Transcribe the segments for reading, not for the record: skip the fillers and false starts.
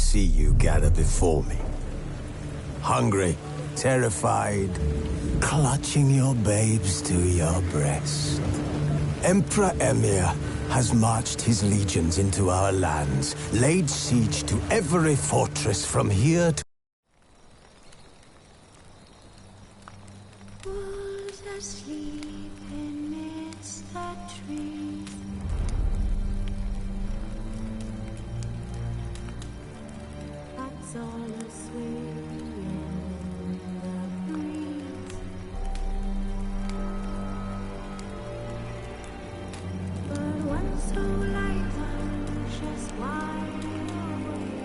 see you gather before me. Hungry, terrified, clutching your babes to your breast. Emperor Emir has marched his legions into our lands, laid siege to every fortress from here to... Wolves asleep amidst the trees. That's all asleep in the breeze. But one so light, just wide awake.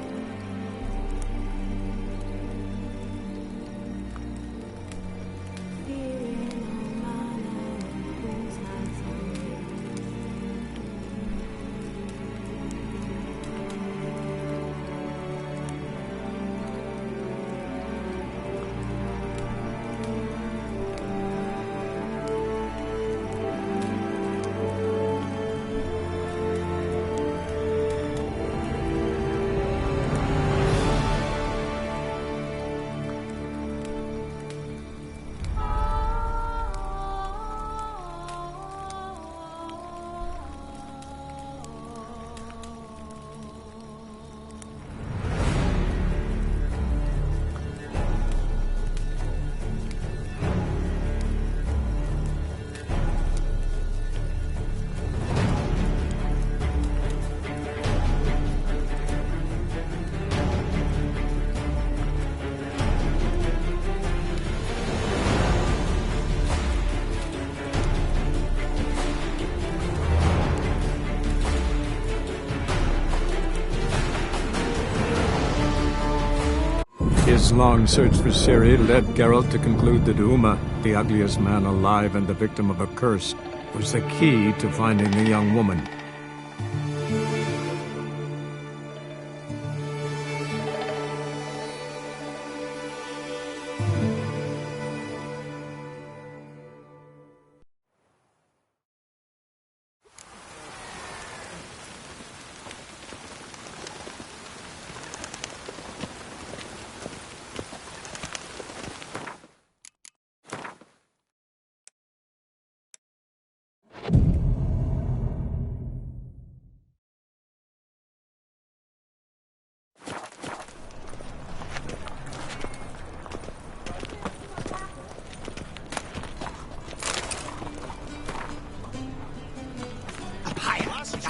His long search for Ciri led Geralt to conclude that Uma, the ugliest man alive and the victim of a curse, was the key to finding the young woman.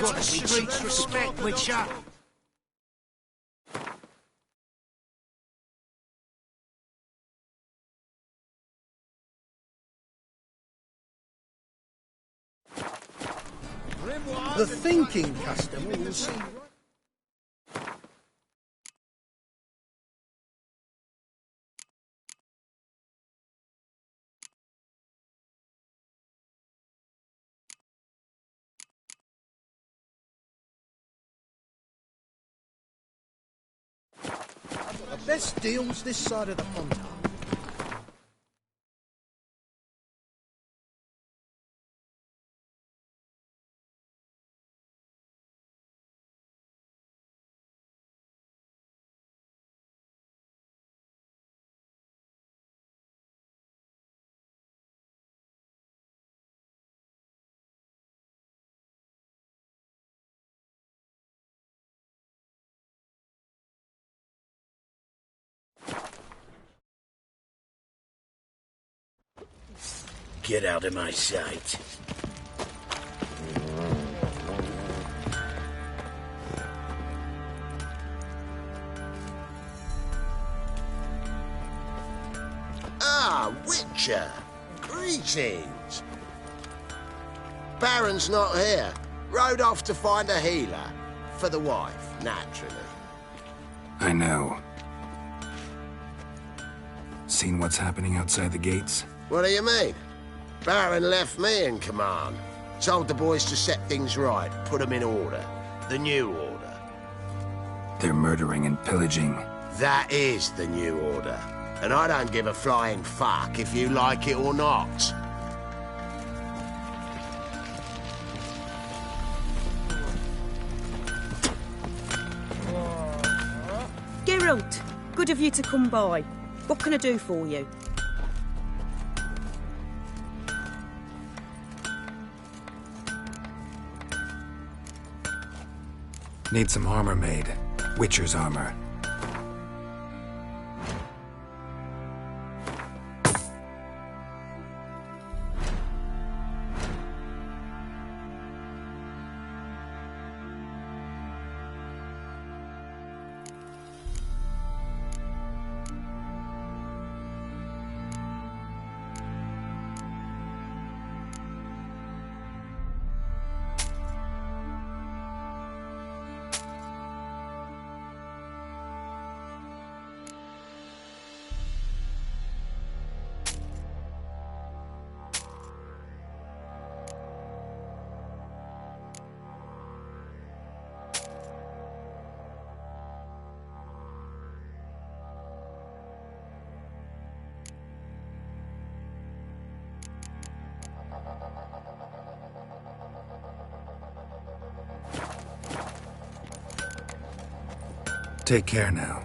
Got the streets respect, Witcher. The thinking customer will see. The best deals this side of the pond. Get out of my sight. Ah, Witcher! Greetings! Baron's not here. Rode off to find a healer. For the wife, naturally. I know. Seen what's happening outside the gates? What do you mean? Baron left me in command. Told the boys to set things right, put them in order. The new order. They're murdering and pillaging. That is the new order. And I don't give a flying fuck if you like it or not. Geralt, good of you to come by. What can I do for you? Need some armor made. Witcher's armor. Take care now.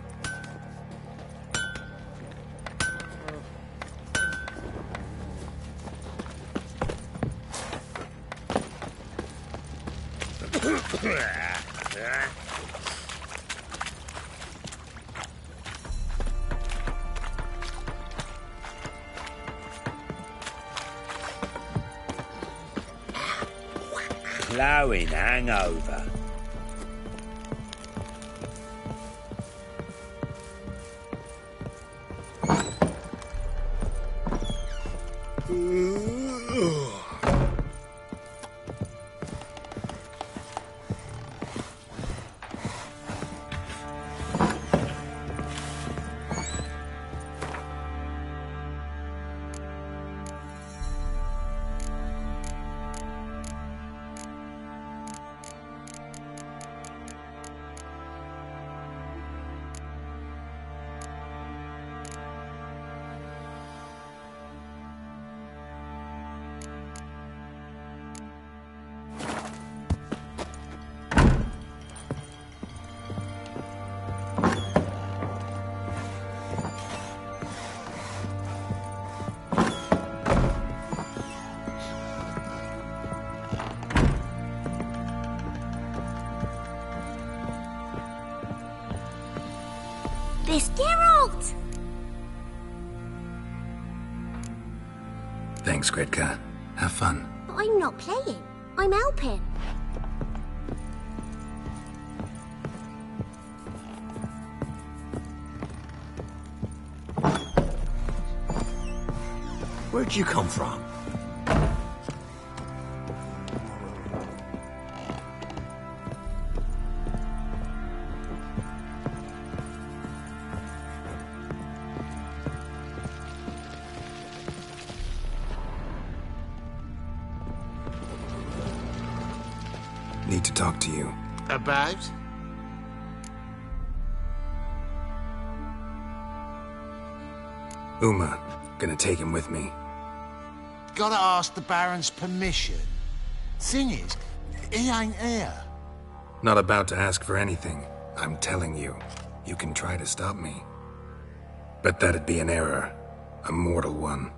Flowing hangover. This Geralt! Thanks, Gretka. Have fun. But I'm not playing. I'm helping. Where'd you come from? Need to talk to you. About? Uma. Gonna take him with me. Gotta ask the Baron's permission. Thing is, he ain't here. Not about to ask for anything. I'm telling you. You can try to stop me. But that'd be an error. A mortal one.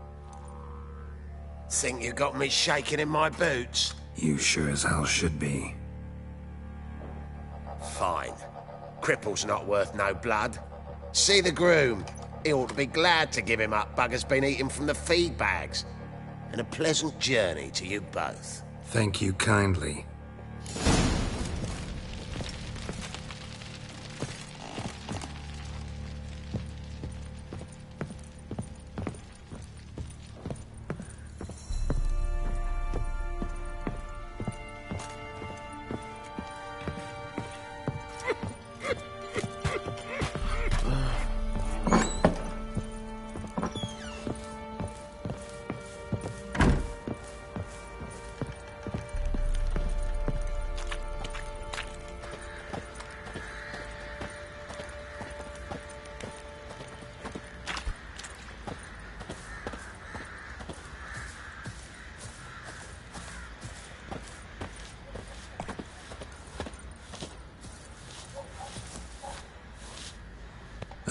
Think you got me shaking in my boots? You sure as hell should be. Fine. Cripple's not worth no blood. See the groom. He ought to be glad to give him up. Bugger's been eating from the feed bags. And a pleasant journey to you both. Thank you kindly.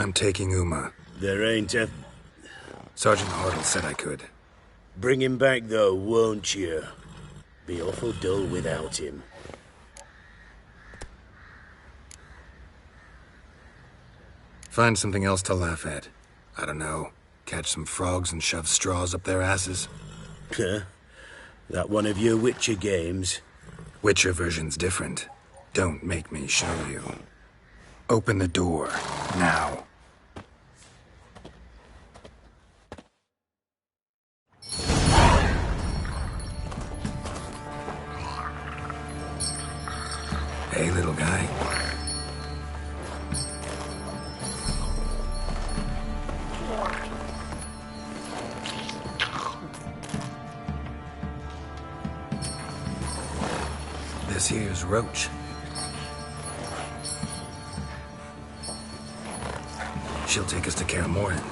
I'm taking Uma. There ain't a... Sergeant Hartle said I could. Bring him back, though, won't you? Be awful dull without him. Find something else to laugh at. I don't know. Catch some frogs and shove straws up their asses. Huh? That one of your Witcher games? Witcher version's different. Don't make me show you. Open the door, now. Hey, little guy. This here's Roach. She'll take us to Kaer Morhen.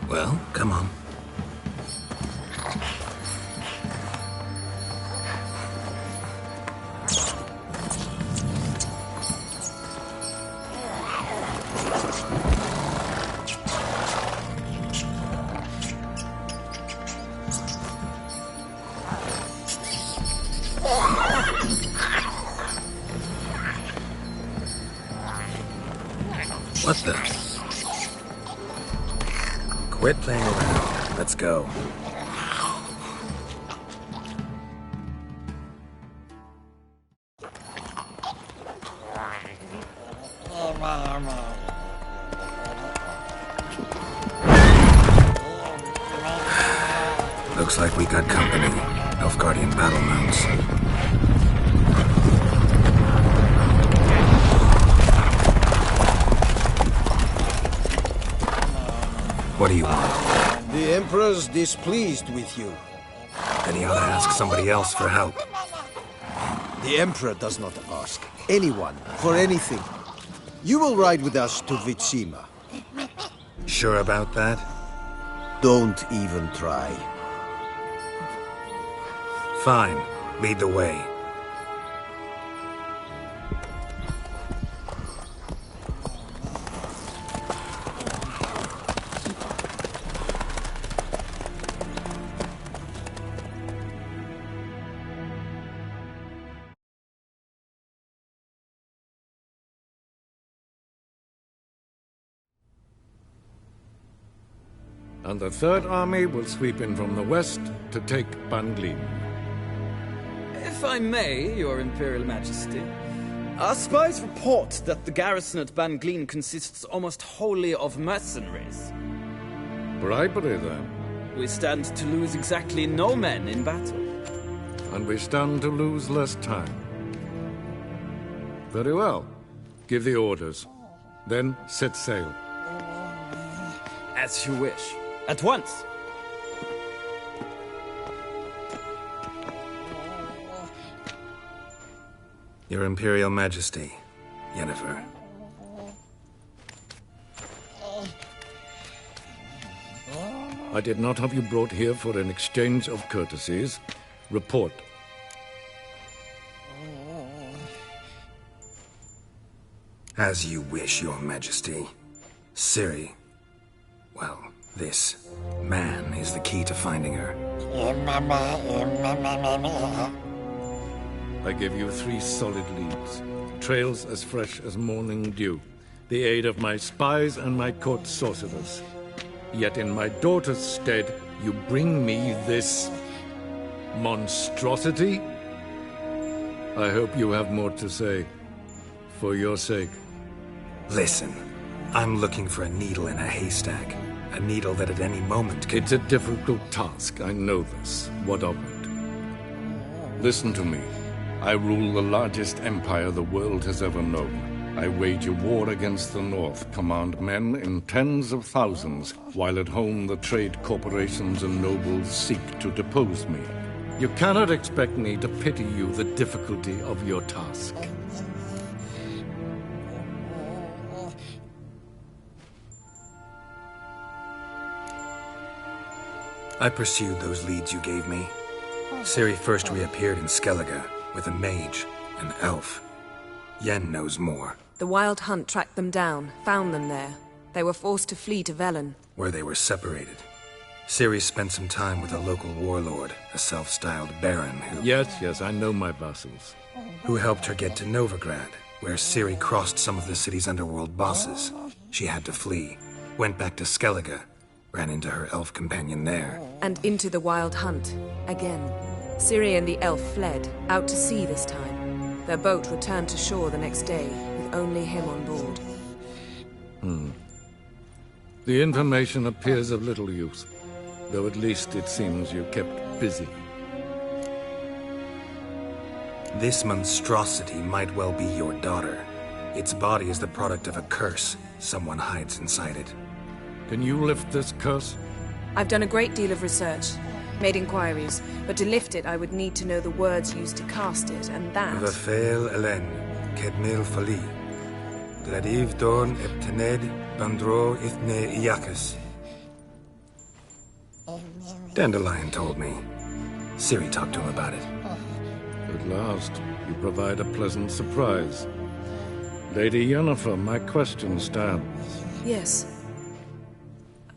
Well, come on. What the? Quit playing around. Let's go. Looks like we got company. Nilfgaardian battle mounts. What do you want? The Emperor's displeased with you. Then he ought to ask somebody else for help. The Emperor does not ask anyone for anything. You will ride with us to Vitsima. Sure about that? Don't even try. Fine. Lead the way. And the Third Army will sweep in from the west to take Banglin. If I may, Your Imperial Majesty, our spies report that the garrison at Banglin consists almost wholly of mercenaries. Bribery, then. We stand to lose exactly no men in battle. And we stand to lose less time. Very well. Give the orders. Then set sail. As you wish. At once! Your Imperial Majesty, Yennefer. I did not have you brought here for an exchange of courtesies. Report. As you wish, Your Majesty. Ciri. Well, this man is the key to finding her. I give you 3 solid leads. Trails as fresh as morning dew. The aid of my spies and my court sorcerers. Yet in my daughter's stead, you bring me this monstrosity? I hope you have more to say. For your sake. Listen, I'm looking for a needle in a haystack. A needle that at any moment could... It's a difficult task, I know this. What of it? Listen to me. I rule the largest empire the world has ever known. I wage a war against the North, command men in tens of thousands, while at home the trade corporations and nobles seek to depose me. You cannot expect me to pity you the difficulty of your task. I pursued those leads you gave me. Ciri first reappeared in Skellige with a mage, an elf. Yen knows more. The Wild Hunt tracked them down, found them there. They were forced to flee to Velen. Where they were separated. Ciri spent some time with a local warlord, a self-styled baron who... Yes, I know my vassals. Who helped her get to Novigrad, where Ciri crossed some of the city's underworld bosses. She had to flee, went back to Skellige, ran into her elf companion there. And into the Wild Hunt, again. Ciri and the elf fled, out to sea this time. Their boat returned to shore the next day, with only him on board. The information appears of little use, though at least it seems you kept busy. This monstrosity might well be your daughter. Its body is the product of a curse. Someone hides inside it. Can you lift this curse? I've done a great deal of research, made inquiries, but to lift it I would need to know the words used to cast it, and that... Vafel Elen, Kedmil Fali. Gladiv Dorn Eptened Bandro Ithne Iacus. Dandelion told me. Ciri talked to him about it. At last, you provide a pleasant surprise. Lady Yennefer, my question stands. Yes.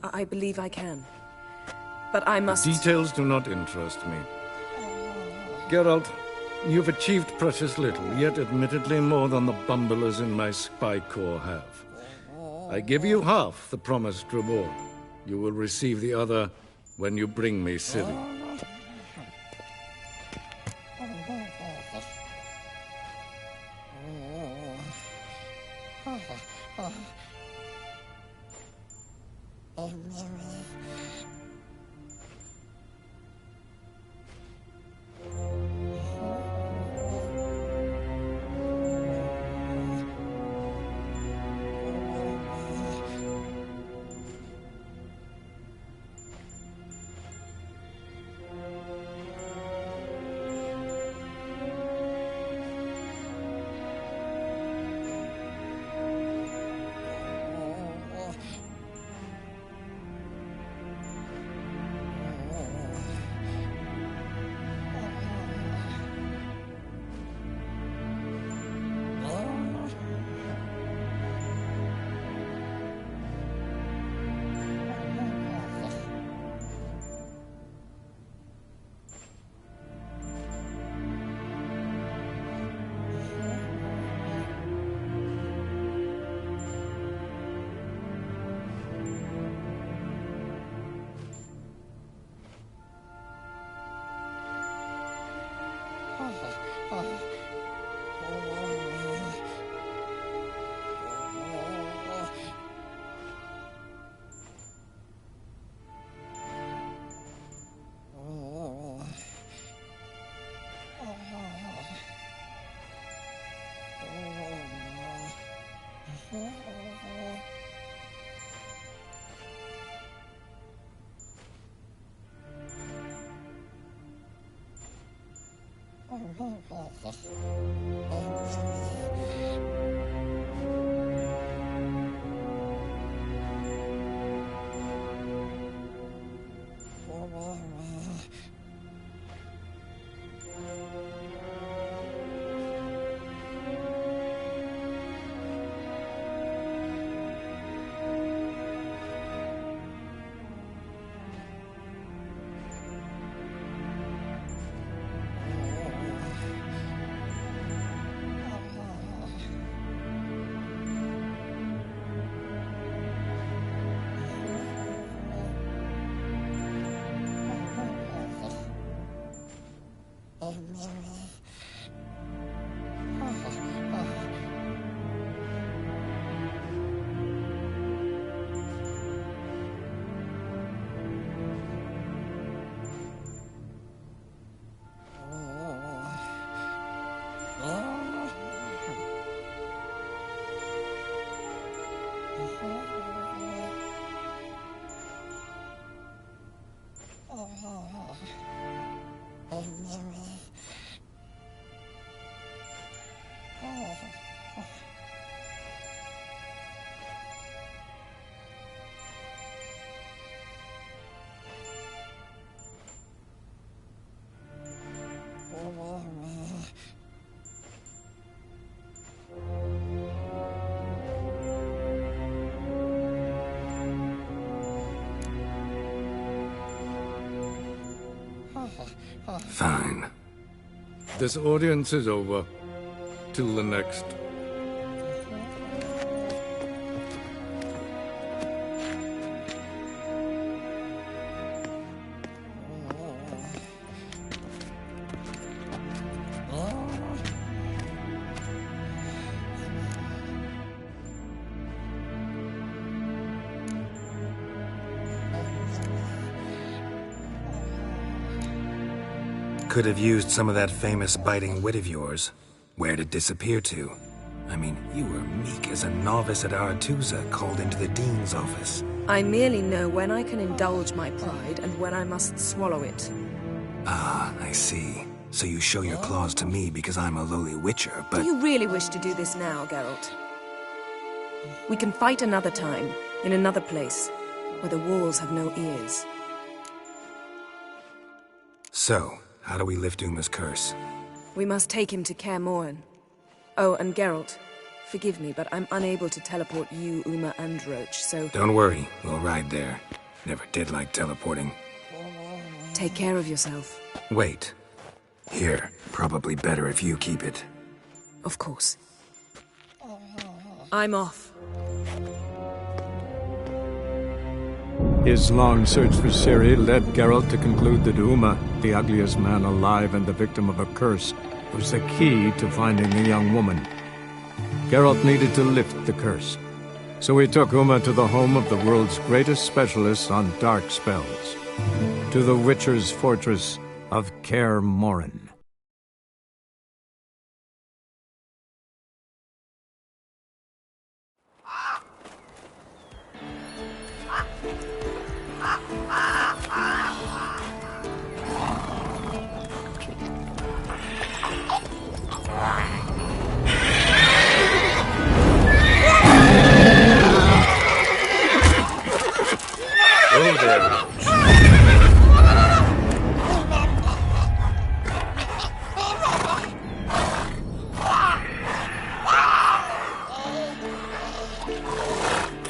I believe I can. But I must... Details do not interest me. Geralt, you've achieved precious little, yet admittedly more than the bumblers in my spy corps have. I give you half the promised reward. You will receive the other when you bring me Ciri. Fine. This audience is over. Till the next. Could have used some of that famous biting wit of yours. Where'd it disappear to? I mean, you were meek as a novice at Aretusa called into the dean's office. I merely know when I can indulge my pride and when I must swallow it. Ah, I see. So you show your claws to me because I'm a lowly witcher, but... Do you really wish to do this now, Geralt? We can fight another time, in another place, where the walls have no ears. So, how do we lift Uma's curse? We must take him to Kaer Morhen. Oh, and Geralt, forgive me, but I'm unable to teleport you, Uma, and Roach, so... Don't worry, we'll ride there. Never did like teleporting. Take care of yourself. Wait. Here, probably better if you keep it. Of course. I'm off. His long search for Ciri led Geralt to conclude that Uma, the ugliest man alive and the victim of a curse, was the key to finding the young woman. Geralt needed to lift the curse, so he took Uma to the home of the world's greatest specialist on dark spells, to the Witcher's fortress of Kaer Morhen.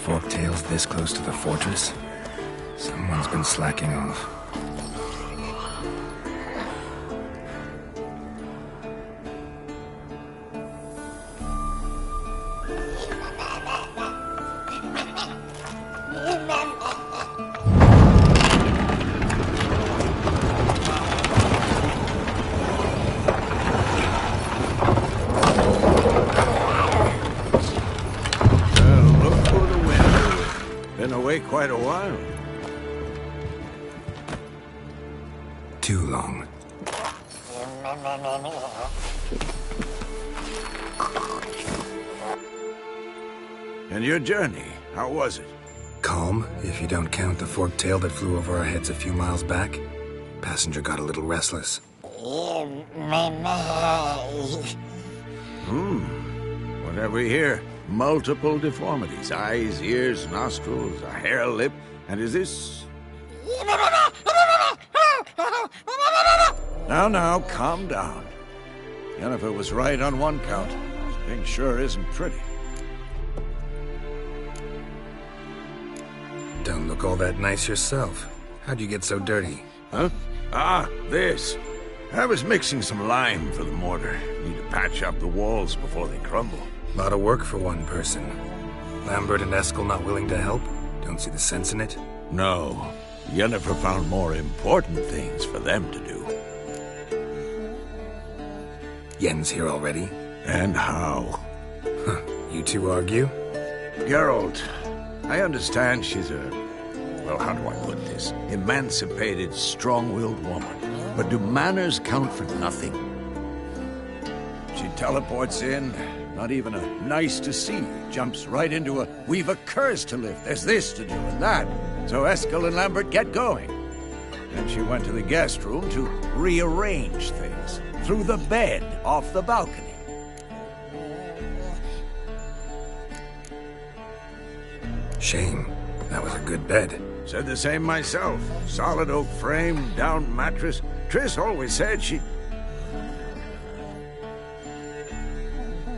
Forktails this close to the fortress? Someone's been slacking off. Quite a while. Too long. And your journey, how was it? Calm, if you don't count the forktail that flew over our heads a few miles back. Passenger got a little restless. What have we here? Multiple deformities. Eyes, ears, nostrils, a hair lip. And is this... Now, calm down. Yennefer was right on one count. This thing sure isn't pretty. Don't look all that nice yourself. How'd you get so dirty? Huh? Ah, this. I was mixing some lime for the mortar. Need to patch up the walls before they crumble. A lot of work for one person. Lambert and Eskel not willing to help? Don't see the sense in it? No. Yennefer found more important things for them to do. Yen's here already? And how? Huh. You two argue? Geralt, I understand she's a... well, how do I put this? Emancipated, strong-willed woman. But do manners count for nothing? She teleports in... not even a nice to see. Jumps right into a, we've a curse to lift. There's this to do and that. So Eskel and Lambert get going. Then she went to the guest room to rearrange things. Through the bed, off the balcony. Shame. That was a good bed. Said the same myself. Solid oak frame, down mattress. Triss always said she...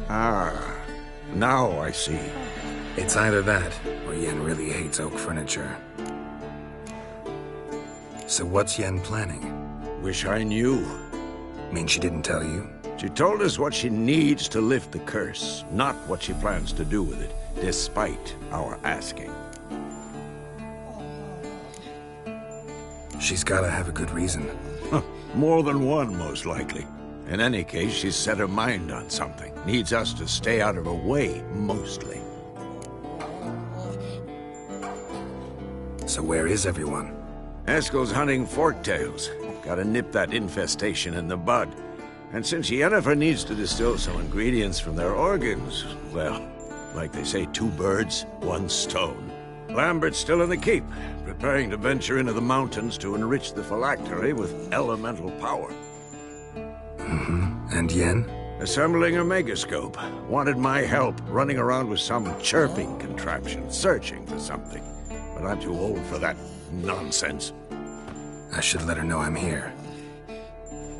Ah, now I see. It's either that, or Yen really hates oak furniture. So what's Yen planning? Wish I knew. Mean she didn't tell you? She told us what she needs to lift the curse, not what she plans to do with it, despite our asking. She's gotta have a good reason. More than one, most likely. In any case, she's set her mind on something. Needs us to stay out of her way, mostly. So where is everyone? Eskel's hunting forktails. Gotta nip that infestation in the bud. And since Yennefer needs to distill some ingredients from their organs, well, like they say, 2 birds, 1 stone. Lambert's still in the keep, preparing to venture into the mountains to enrich the phylactery with elemental power. And Yen? Assembling a megascope. Wanted my help running around with some chirping contraption, searching for something. But I'm too old for that nonsense. I should let her know I'm here.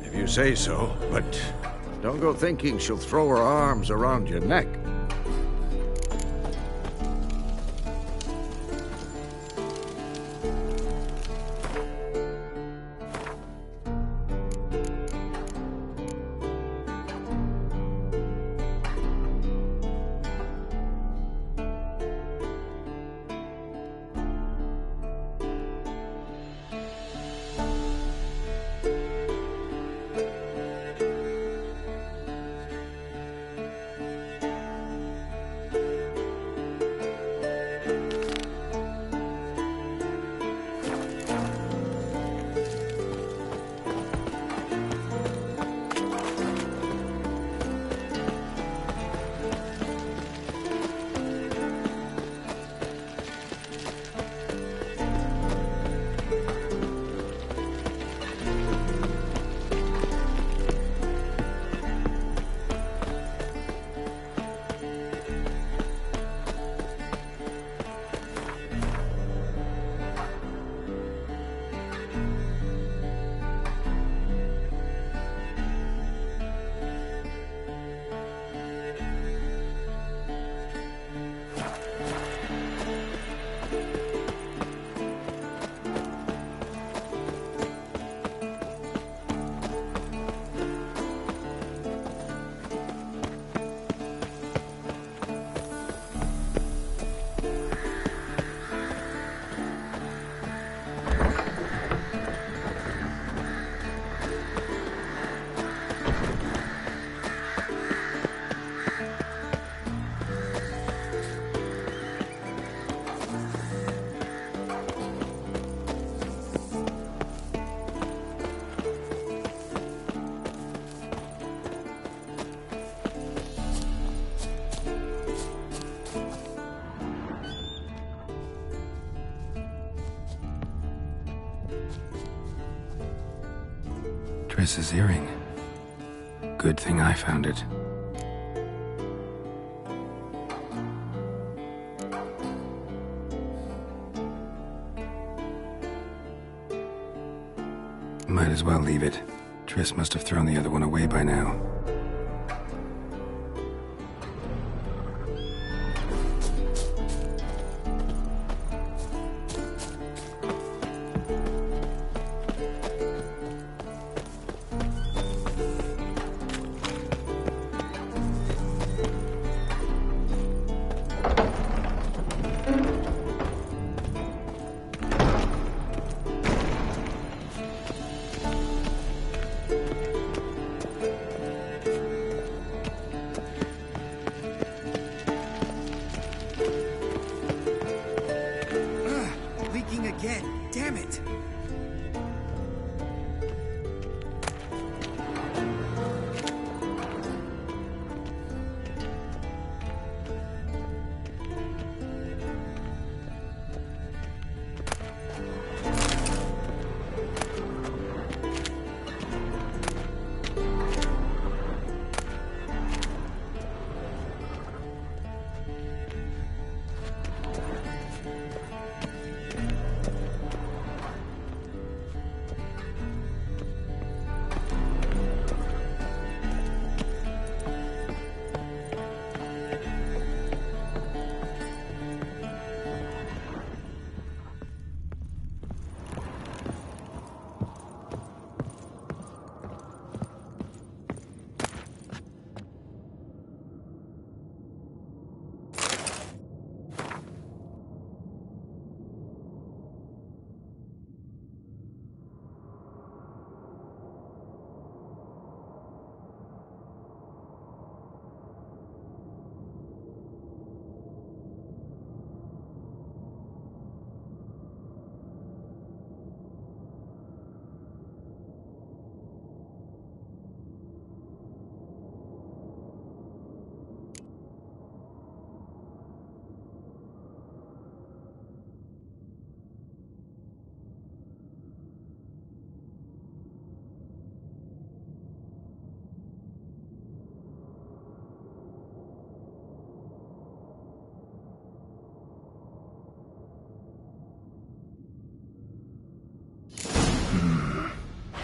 If you say so, but don't go thinking she'll throw her arms around your neck. Triss's earring. Good thing I found it. Might as well leave it. Triss must have thrown the other one away by now.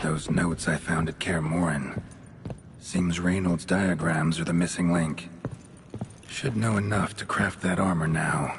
Those notes I found at Kaer Morhen. Seems Reynold's diagrams are the missing link. Should know enough to craft that armor now.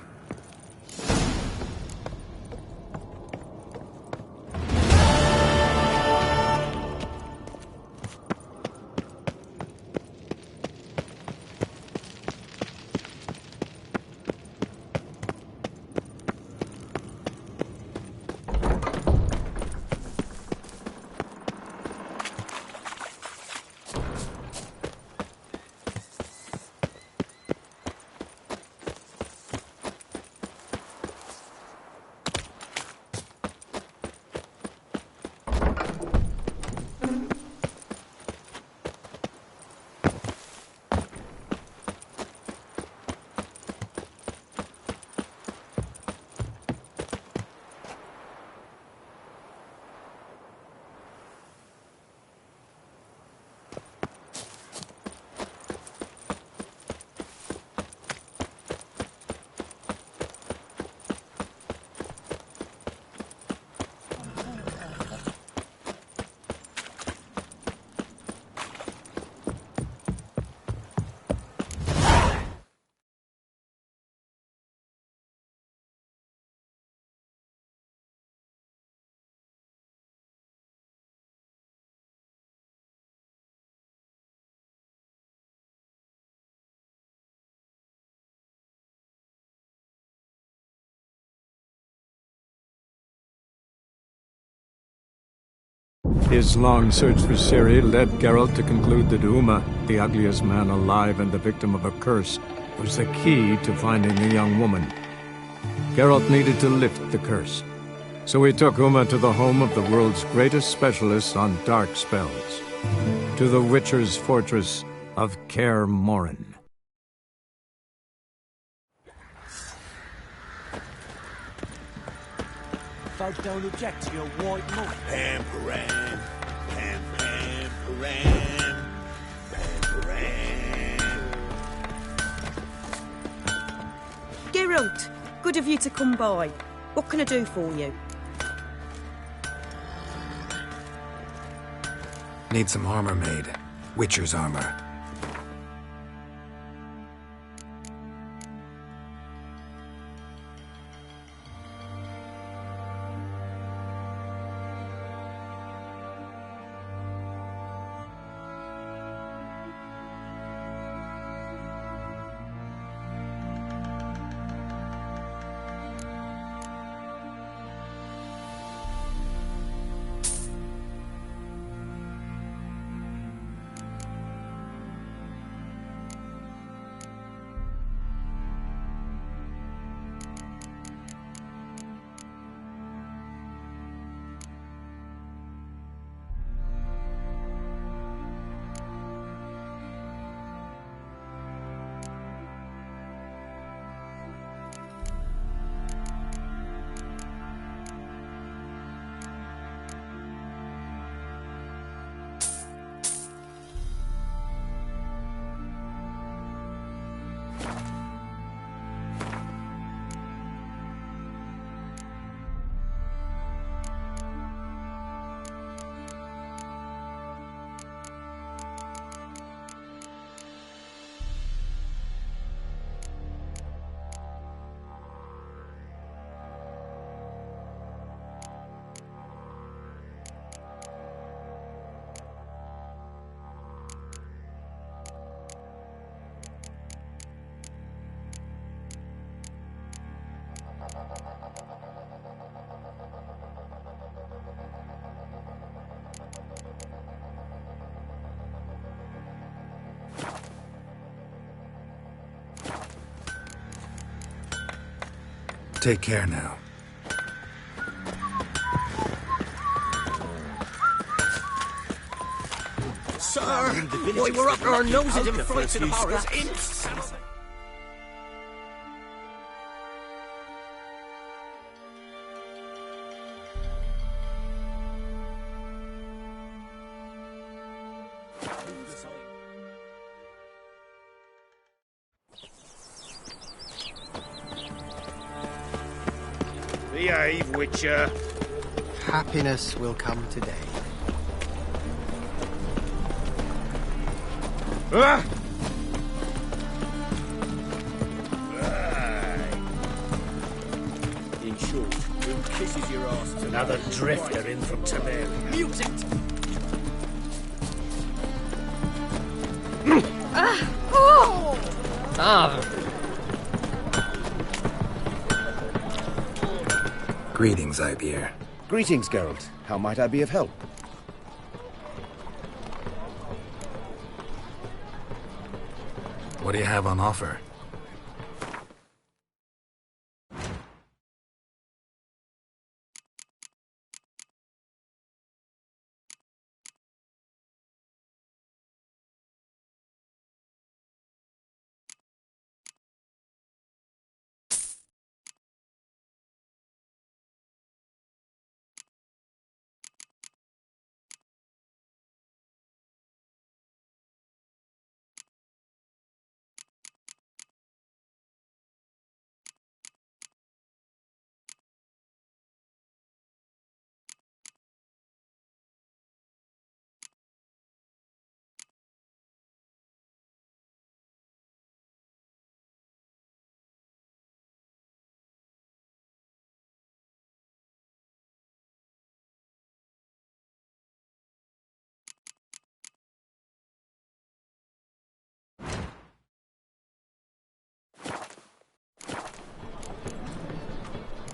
His long search for Ciri led Geralt to conclude that Uma, the ugliest man alive and the victim of a curse, was the key to finding the young woman. Geralt needed to lift the curse, so he took Uma to the home of the world's greatest specialist on dark spells, to the Witcher's fortress of Kaer Morhen. Folk don't object to your white moon. Pam-param, pam-pam-param, pam-param. Geralt, good of you to come by. What can I do for you? Need some armor made. Witcher's armor. Take care now. Sir, why we're up to our noses in frights and horrors. Behave, Witcher. Happiness will come today. In short, who kisses your ass tonight? Another drifter in from Temeria. Mute it! Greetings, Ibeer. Greetings, Geralt. How might I be of help? What do you have on offer?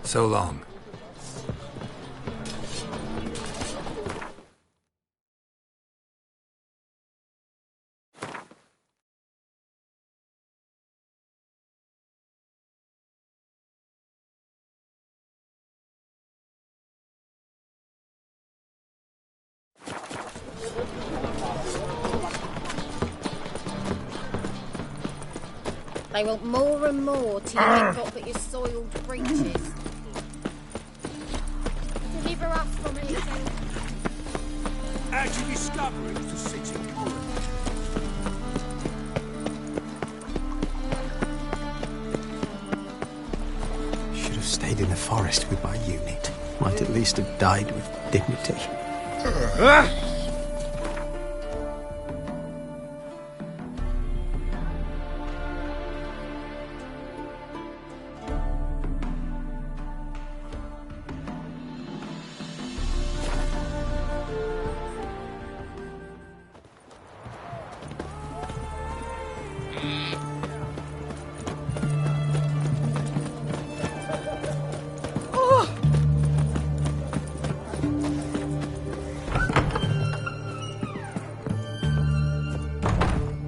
So long. They want more and more till you get up at your soiled breeches. Deliver us from it. How'd you discover it was a city good? Should have stayed in the forest with my unit. Might at least have died with dignity.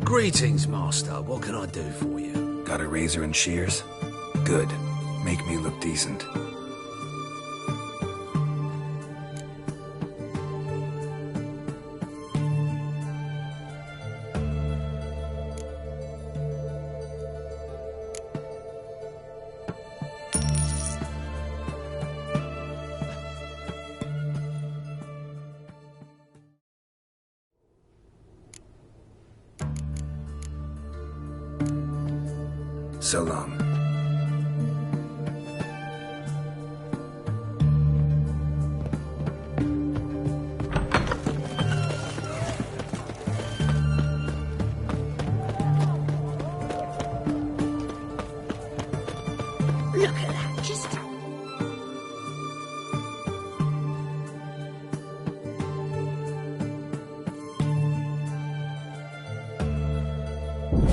Greetings, Master. What can I do for you? Got a razor and shears? Good. Make me look decent. So long. Look at that, just...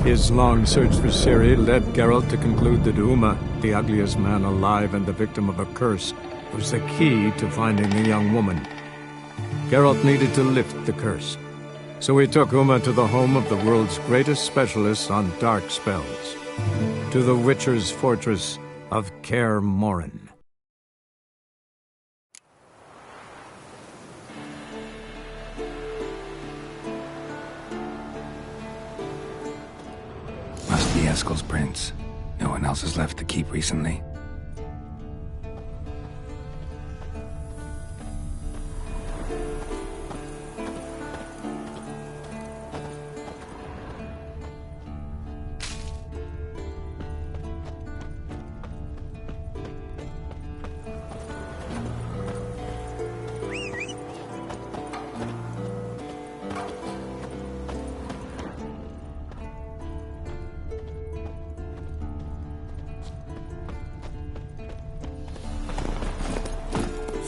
His long search for Ciri led Geralt to conclude that Uma, the ugliest man alive and the victim of a curse, was the key to finding the young woman. Geralt needed to lift the curse, so he took Uma to the home of the world's greatest specialist on dark spells, to the Witcher's fortress of Kaer Morhen. Must be Eskel's prince. No one else has left the keep recently.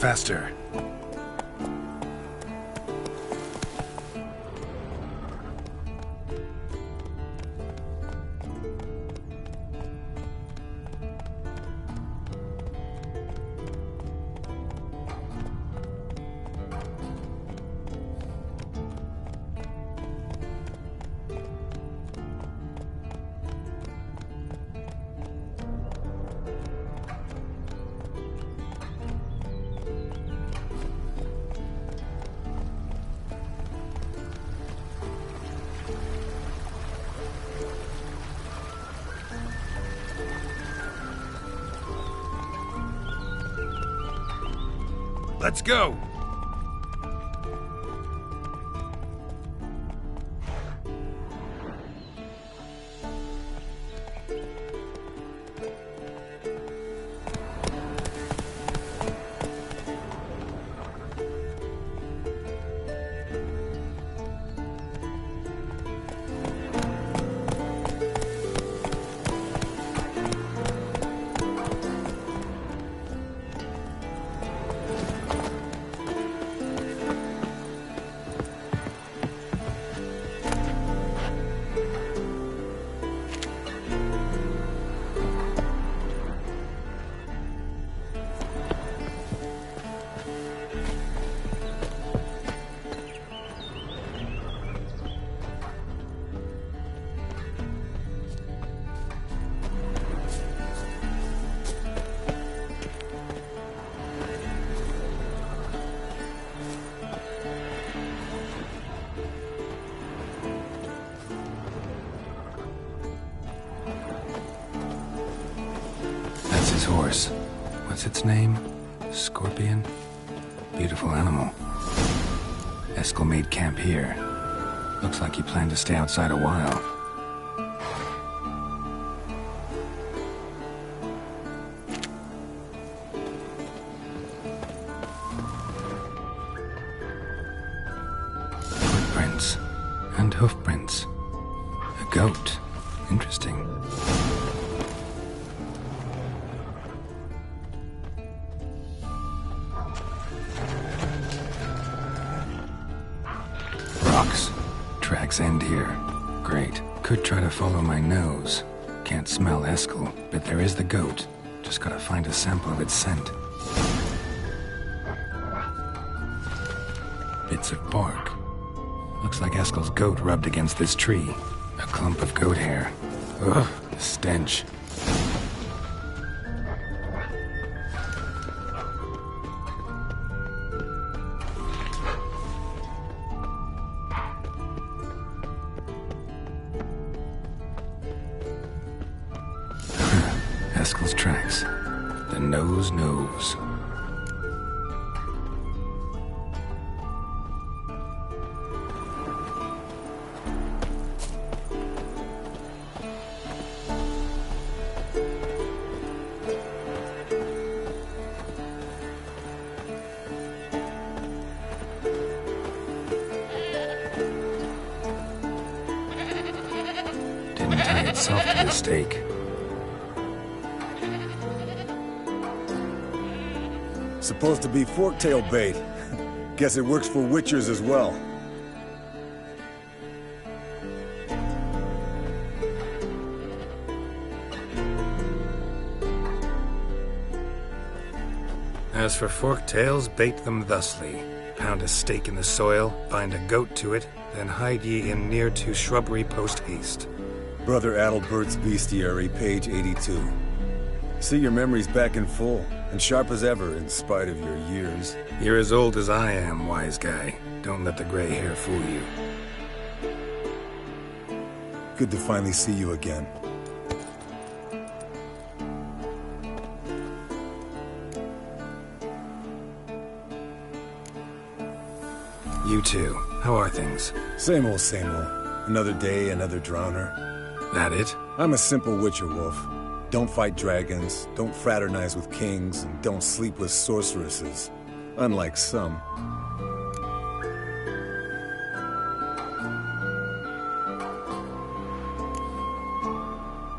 faster. Let's go! Horse. What's its name? Scorpion? Beautiful animal. Eskel made camp here. Looks like he planned to stay outside a while. Footprints. And hoofprints. A goat. Interesting. Tracks end here. Great. Could try to follow my nose. Can't smell Eskel, but there is the goat. Just gotta find a sample of its scent. Bits of bark. Looks like Eskel's goat rubbed against this tree. A clump of goat hair. Ugh, the stench. Eskel's tracks. The nose knows. Didn't tie itself to the stake. Supposed to be forktail bait. Guess it works for witchers as well. As for forktails, bait them thusly. Pound a stake in the soil, bind a goat to it, then hide ye in near to shrubbery post haste. Brother Adalbert's Bestiary, page 82. See your memories back in full, and sharp as ever in spite of your years. You're as old as I am, wise guy. Don't let the gray hair fool you. Good to finally see you again. You too. How are things? Same old, same old. Another day, another drowner. That it? I'm a simple witcher wolf. Don't fight dragons, don't fraternize with kings, and don't sleep with sorceresses. Unlike some.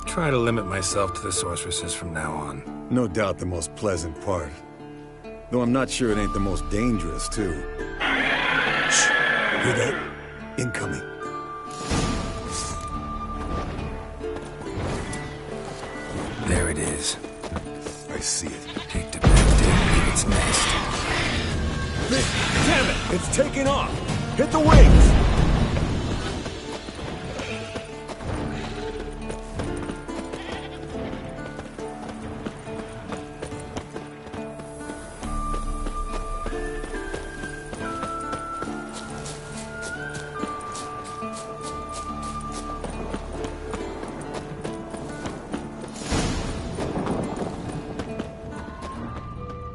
Try to limit myself to the sorceresses from now on. No doubt the most pleasant part. Though I'm not sure it ain't the most dangerous, too. Shh! Hear that? Incoming. There it is. I see it. Hate to bet didn't leave its nest. Damn it! It's taking off! Hit the wings!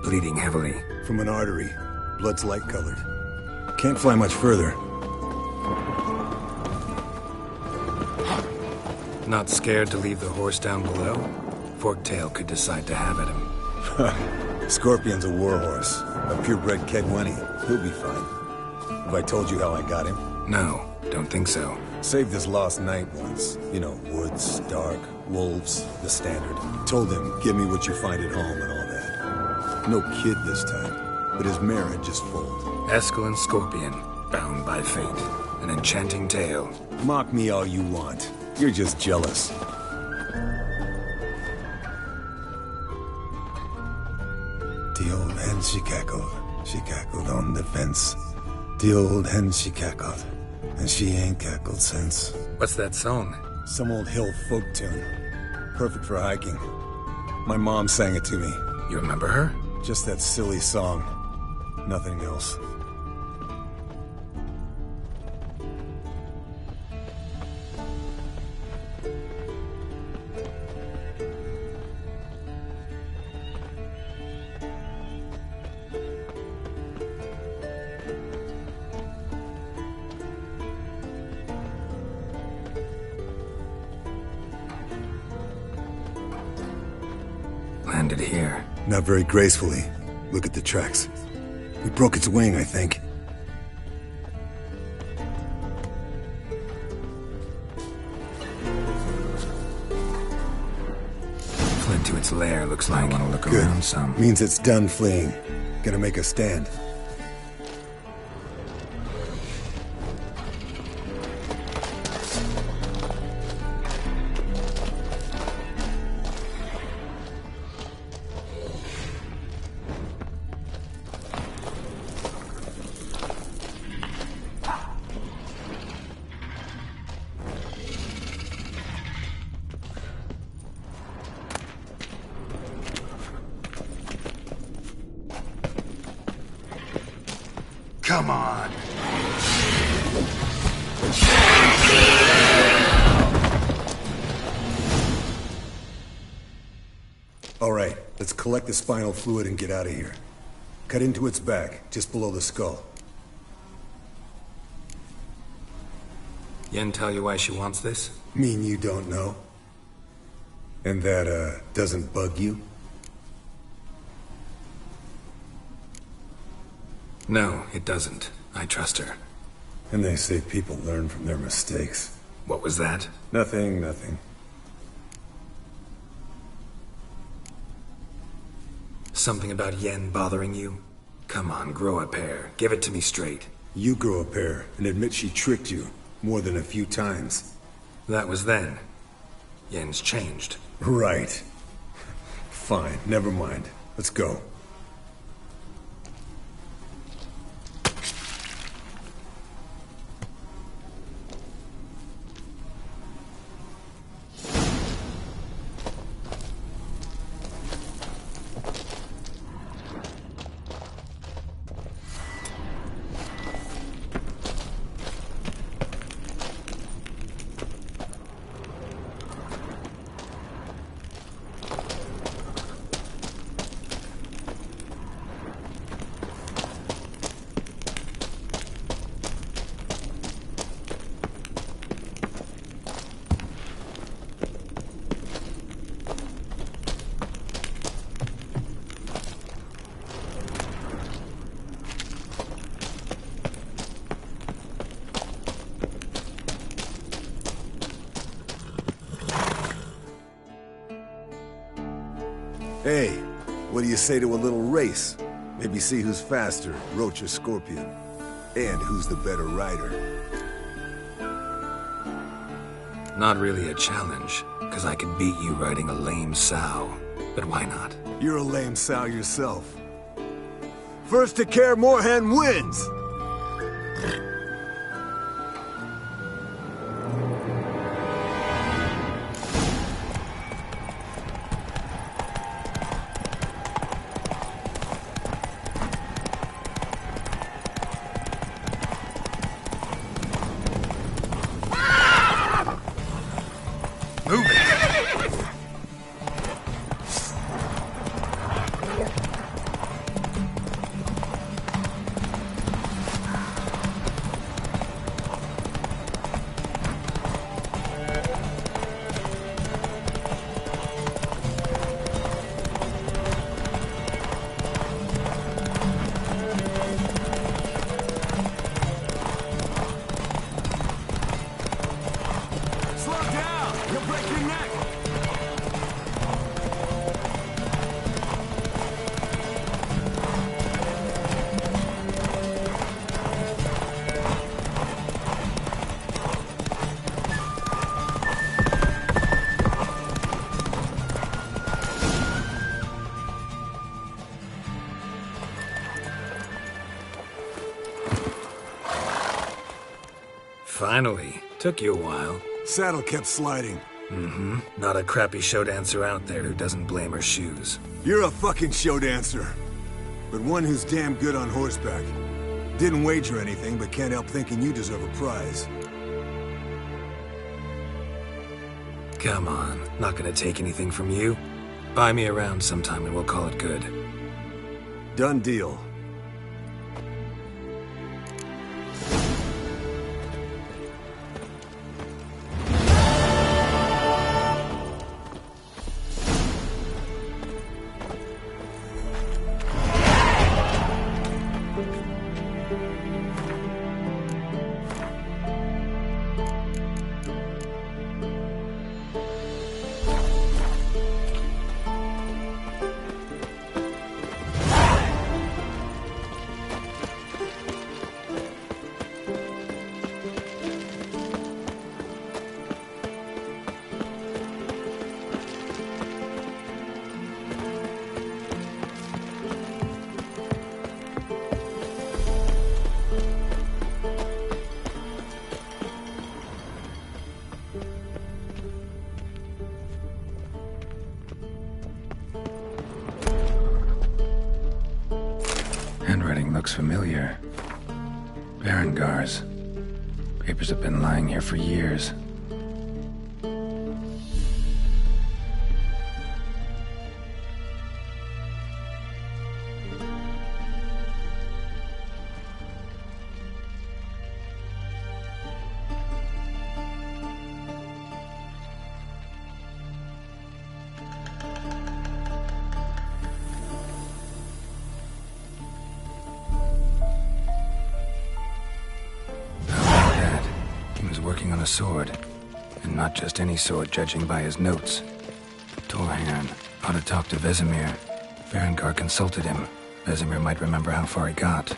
Bleeding heavily. From an artery. Blood's light-colored. Can't fly much further. Not scared to leave the horse down below? Forktail could decide to have at him. Scorpion's a warhorse. A purebred Kedwenny. He'll be fine. Have I told you how I got him? No, don't think so. Saved his lost knight once. You know, woods, dark, wolves, the standard. Told him, give me what you find at home and all that. No kid this time, but his mare had just foaled. Escalon Scorpion, bound by fate. An enchanting tale. Mock me all you want. You're just jealous. The old hen, she cackled. She cackled on the fence. The old hen, she cackled. And she ain't cackled since. What's that song? Some old hill folk tune. Perfect for hiking. My mom sang it to me. You remember her? Just that silly song. Nothing else. Landed here. Not very gracefully. Look at the tracks. We broke its wing, I think. Fled to its lair, looks like. I want to look Good. around some. Means it's done fleeing. Gonna make a stand. Come on! All right, let's collect the spinal fluid and get out of here. Cut into its back, just below the skull. Yen tell you why she wants this? Mean you don't know? And that, doesn't bug you? No, it doesn't. I trust her. And they say people learn from their mistakes. What was that? Nothing, nothing. Something about Yen bothering you? Come on, grow a pair. Give it to me straight. You grow a pair and admit she tricked you more than a few times. That was then. Yen's changed. Right. Fine, never mind. Let's go. Hey, what do you say to a little race? Maybe see who's faster, Roach or Scorpion. And who's the better rider. Not really a challenge, because I could beat you riding a lame sow. But why not? You're a lame sow yourself. First to Kaer Morhen wins! Move it! Finally. Took you a while. Saddle kept sliding. Mm-hmm. Not a crappy show dancer out there who doesn't blame her shoes. You're a fucking show dancer. But one who's damn good on horseback. Didn't wager anything, but can't help thinking you deserve a prize. Come on. Not gonna take anything from you. Buy me around sometime and we'll call it good. Done deal. Handwriting looks familiar. Berengar's. Papers have been lying here for years. Working on a sword. And not just any sword, judging by his notes. Torhan ought to talk to Vesemir. Berengar consulted him. Vesemir might remember how far he got.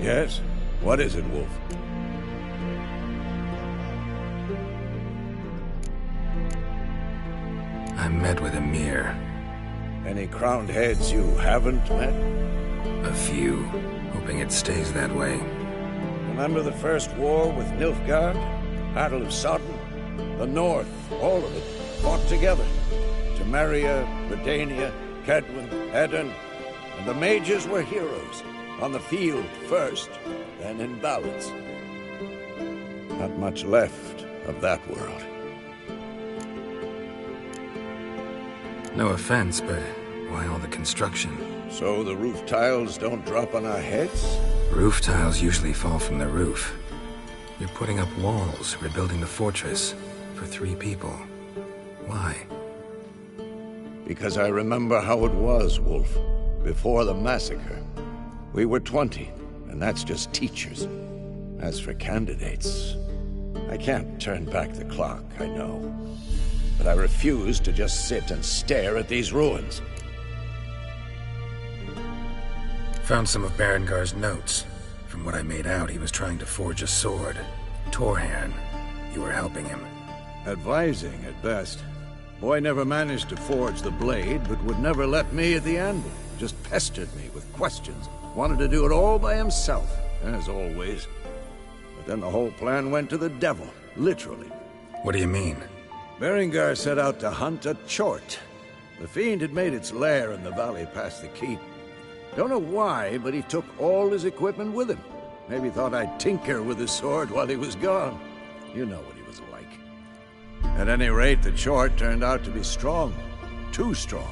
Yes? What is it, Wolf? I met with Emir. Any crowned heads you haven't met? A few. Hoping it stays that way. Remember the first war with Nilfgaard? Battle of Sodden? The North, all of it, fought together. Temeria, Redania, Kedwin, Edirn, and the mages were heroes. On the field first, then in ballads. Not much left of that world. No offense, but why all the construction? So the roof tiles don't drop on our heads? Roof tiles usually fall from the roof. You're putting up walls, rebuilding the fortress, for 3 people. Why? Because I remember how it was, Wolf. Before the massacre. We were 20, and that's just teachers. As for candidates, I can't turn back the clock, I know. But I refuse to just sit and stare at these ruins. Found some of Berengar's notes. From what I made out, he was trying to forge a sword. Torhan. You were helping him. Advising, at best. Boy never managed to forge the blade, but would never let me at the anvil. Just pestered me with questions. Wanted to do it all by himself, as always. But then the whole plan went to the devil, literally. What do you mean? Berengar set out to hunt a chort. The fiend had made its lair in the valley past the keep. Don't know why, but he took all his equipment with him. Maybe thought I'd tinker with his sword while he was gone. You know what he was like. At any rate, the chort turned out to be strong. Too strong.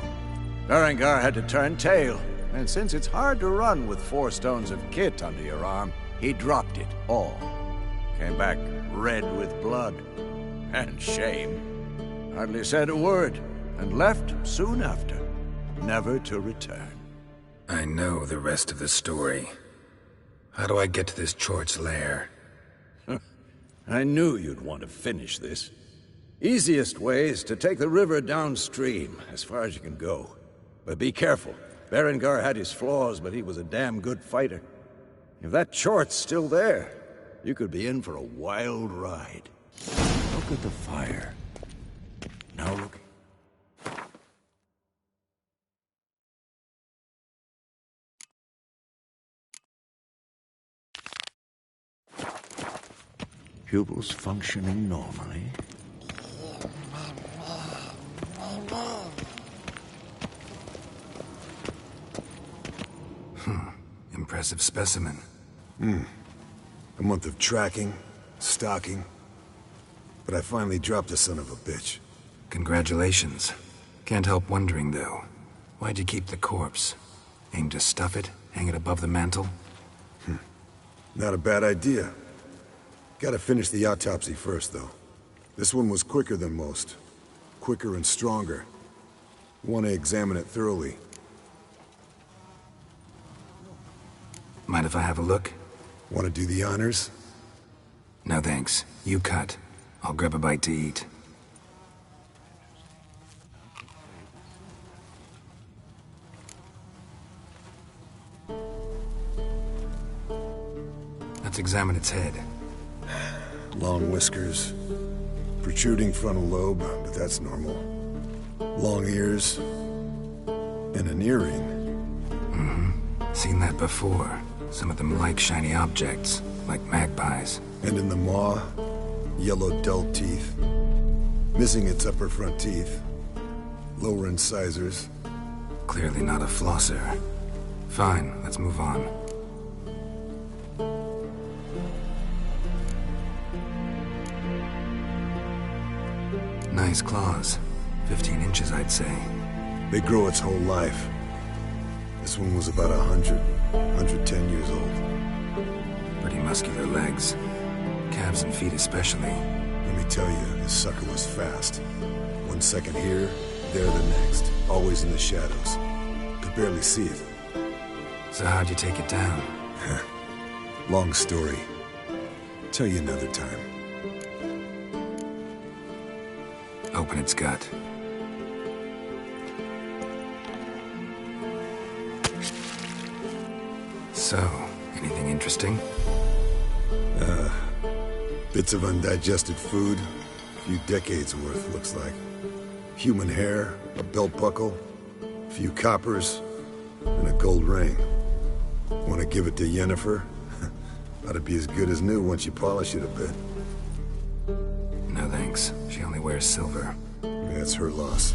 Berengar had to turn tail, and since it's hard to run with 4 stones of kit under your arm, he dropped it all. Came back red with blood. And shame. Hardly said a word, and left soon after, never to return. I know the rest of the story. How do I get to this Chort's lair? I knew you'd want to finish this. Easiest way is to take the river downstream, as far as you can go. But be careful. Berengar had his flaws, but he was a damn good fighter. If that Chort's still there, you could be in for a wild ride. Look at the fire. Now look. Pupils functioning normally. Impressive specimen. A month of tracking, stalking. But I finally dropped the son of a bitch. Congratulations. Can't help wondering, though. Why'd you keep the corpse? Aim to stuff it? Hang it above the mantle? Not a bad idea. Gotta finish the autopsy first, though. This one was quicker than most. Quicker and stronger. Want to examine it thoroughly. Mind if I have a look? Want to do the honors? No thanks. You cut. I'll grab a bite to eat. Let's examine its head. Long whiskers. Protruding frontal lobe, but that's normal. Long ears. And an earring. Seen that before. Some of them like shiny objects, like magpies. And in the maw, yellow dull teeth. Missing its upper front teeth. Lower incisors. Clearly not a flosser. Fine, let's move on. Nice claws. 15 inches, I'd say. They grow its whole life. This one was about 110 years old. Pretty muscular legs. Calves and feet especially. Let me tell you, this sucker was fast. 1 second here, there the next. Always in the shadows. Could barely see it. So how'd you take it down? Long story. Tell you another time. Open its gut. So, anything interesting? Bits of undigested food. A few decades worth, looks like. Human hair, a belt buckle, Few coppers and a gold ring. Want to give it to Yennefer? Ought to be as good as new once you polish it a bit. No thanks. She only wears silver. That's her loss.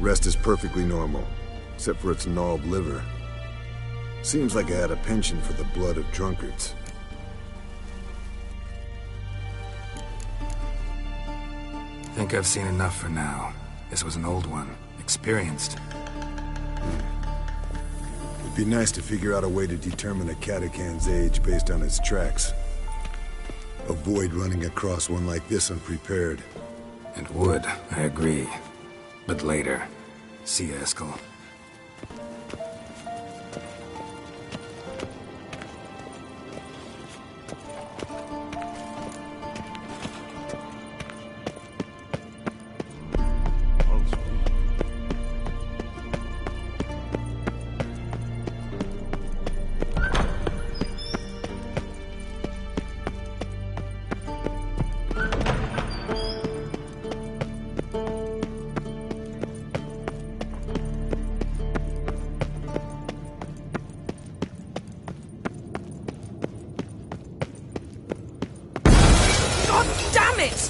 Rest is perfectly normal, except for its gnarled liver. Seems like I had a penchant for the blood of drunkards. Think I've seen enough for now. This was an old one. Experienced. It'd be nice to figure out a way to determine a Katakan's age based on its tracks. Avoid running across one like this unprepared. It would, I agree. But later. See you, Eskel.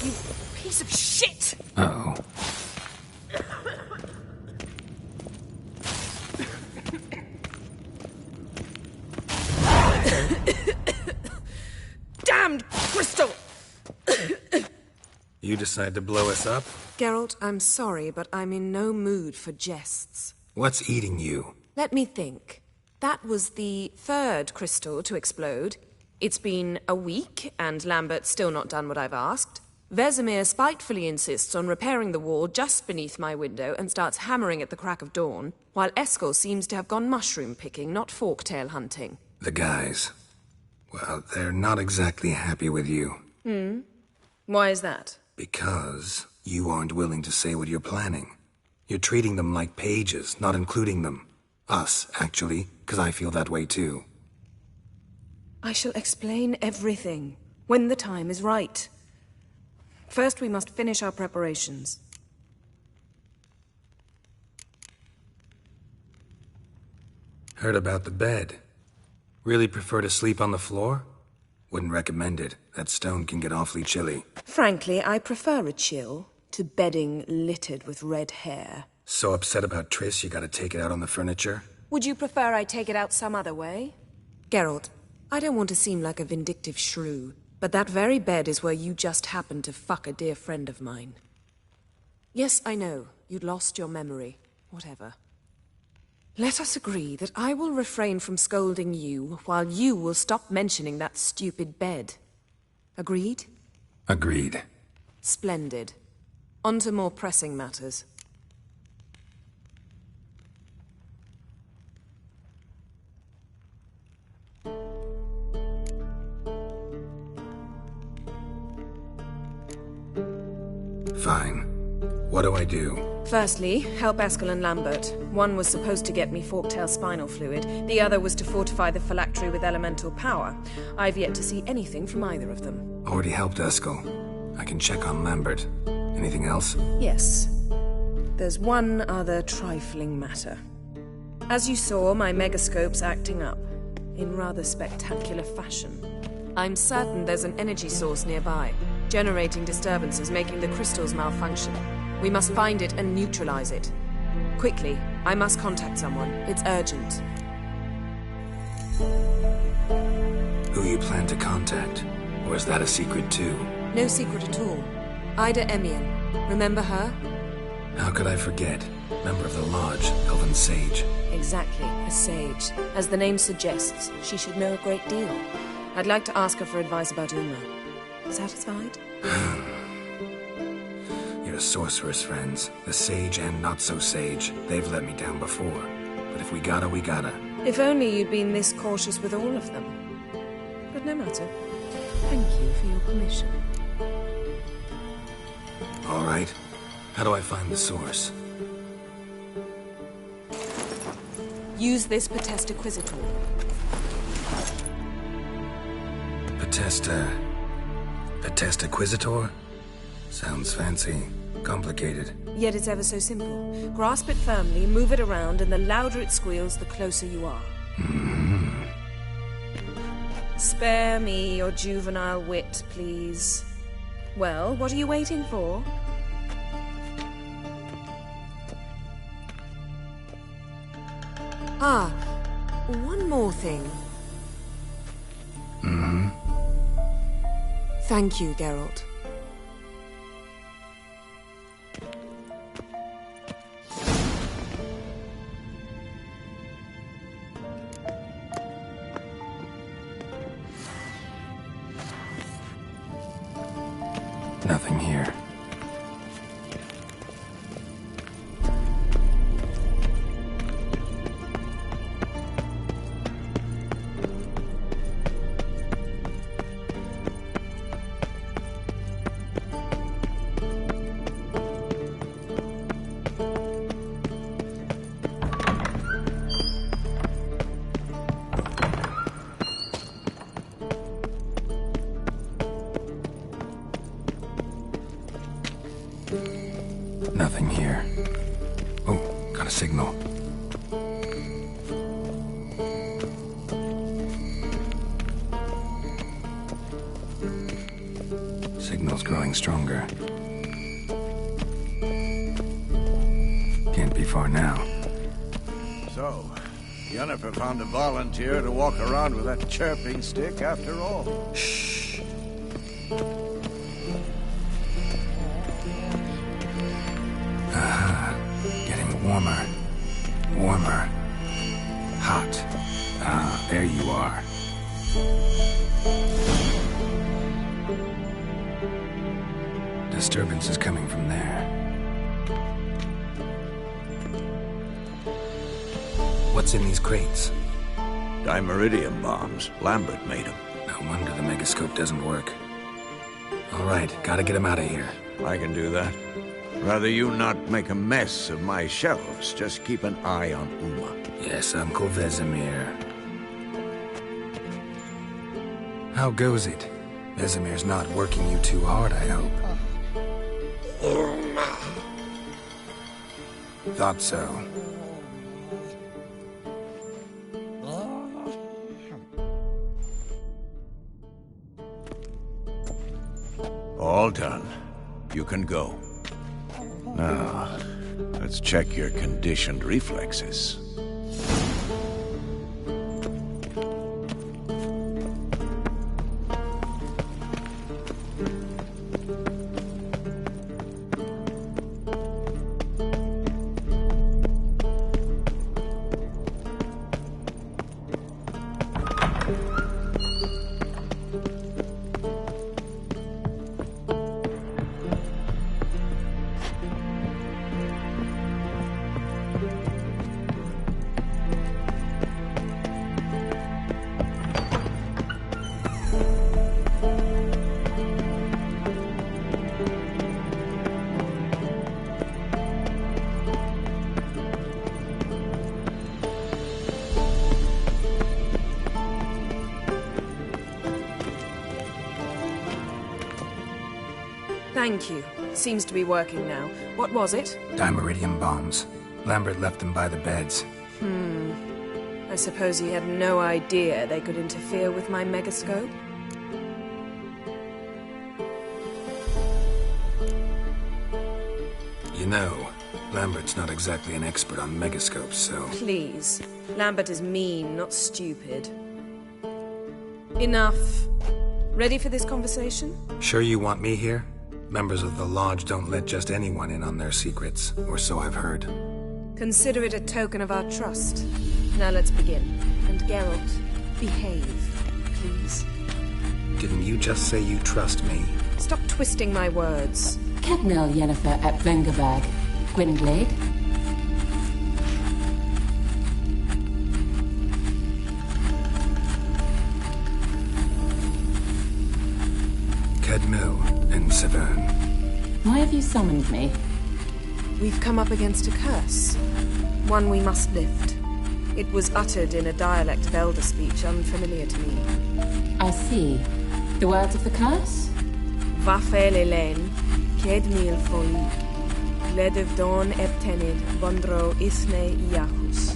You piece of shit! Uh-oh. Damned crystal! You decide to blow us up? Geralt, I'm sorry, but I'm in no mood for jests. What's eating you? Let me think. That was the third crystal to explode. It's been a week, and Lambert's still not done what I've asked. Vesemir spitefully insists on repairing the wall just beneath my window and starts hammering at the crack of dawn, while Eskel seems to have gone mushroom picking, not forktail hunting. The guys. Well, they're not exactly happy with you. Why is that? Because you aren't willing to say what you're planning. You're treating them like pages, not including them. Us, actually, because I feel that way too. I shall explain everything, when the time is right. First, we must finish our preparations. Heard about the bed. Really prefer to sleep on the floor? Wouldn't recommend it. That stone can get awfully chilly. Frankly, I prefer a chill to bedding littered with red hair. So upset about Triss you gotta take it out on the furniture? Would you prefer I take it out some other way? Geralt, I don't want to seem like a vindictive shrew, but that very bed is where you just happened to fuck a dear friend of mine. Yes, I know. You'd lost your memory. Whatever. Let us agree that I will refrain from scolding you, while you will stop mentioning that stupid bed. Agreed? Agreed. Splendid. On to more pressing matters. Fine. What do I do? Firstly, help Eskel and Lambert. One was supposed to get me forktail spinal fluid, the other was to fortify the phylactery with elemental power. I've yet to see anything from either of them. Already helped Eskel. I can check on Lambert. Anything else? Yes. There's one other trifling matter. As you saw, my megascope's acting up, in rather spectacular fashion. I'm certain there's an energy source nearby, generating disturbances, making the crystals malfunction. We must find it and neutralize it. Quickly, I must contact someone. It's urgent. Who you plan to contact? Or is that a secret too? No secret at all. Ida Emian. Remember her? How could I forget? Member of the Lodge, Elven Sage. Exactly, a sage. As the name suggests, she should know a great deal. I'd like to ask her for advice about Uma. Satisfied? Your sorceress friends, the sage and not-so-sage, they've let me down before. But if we gotta, we gotta. If only you'd been this cautious with all of them. But no matter. Thank you for your permission. All right. How do I find the source? Use this Potesta Quisitor. Potesta Quisitor? Sounds fancy. Complicated. Yet it's ever so simple. Grasp it firmly, move it around, and the louder it squeals, the closer you are. Spare me your juvenile wit, please. Well, what are you waiting for? Ah, one more thing. Thank you, Geralt. Nothing here. Nothing here. Oh, got a signal. Signal's growing stronger. Can't be far now. So, Yennefer found a volunteer to walk around with that chirping stick after all. Shh. Getting warmer. Warmer. Hot. Ah, there you are. Disturbance is coming from there. What's in these crates? Dimeridium bombs. Lambert made them. No wonder the megascope doesn't work. All right, gotta get him out of here. I can do that. Rather you not make a mess of my shelves. Just keep an eye on Uma. Yes, Uncle Vesemir. How goes it? Vesemir's not working you too hard, I hope. Thought so. All done. You can go. Now, let's check your conditioned reflexes. Thank you. Seems to be working now. What was it? Dimeridium bombs. Lambert left them by the beds. I suppose he had no idea they could interfere with my megascope? You know, Lambert's not exactly an expert on megascopes, so... Please. Lambert is mean, not stupid. Enough. Ready for this conversation? Sure you want me here? Members of the Lodge don't let just anyone in on their secrets, or so I've heard. Consider it a token of our trust. Now let's begin. And Geralt, behave, please. Didn't you just say you trust me? Stop twisting my words. Cadnell Yennefer at Vengerberg. Gwynglade. Cadmel and Severn. Why have you summoned me? We've come up against a curse. One we must lift. It was uttered in a dialect of elder speech unfamiliar to me. I see. The words of the curse? Va faire Hélène, qu'aide mille folie. Ledev don eptenid, bondro isne iachus.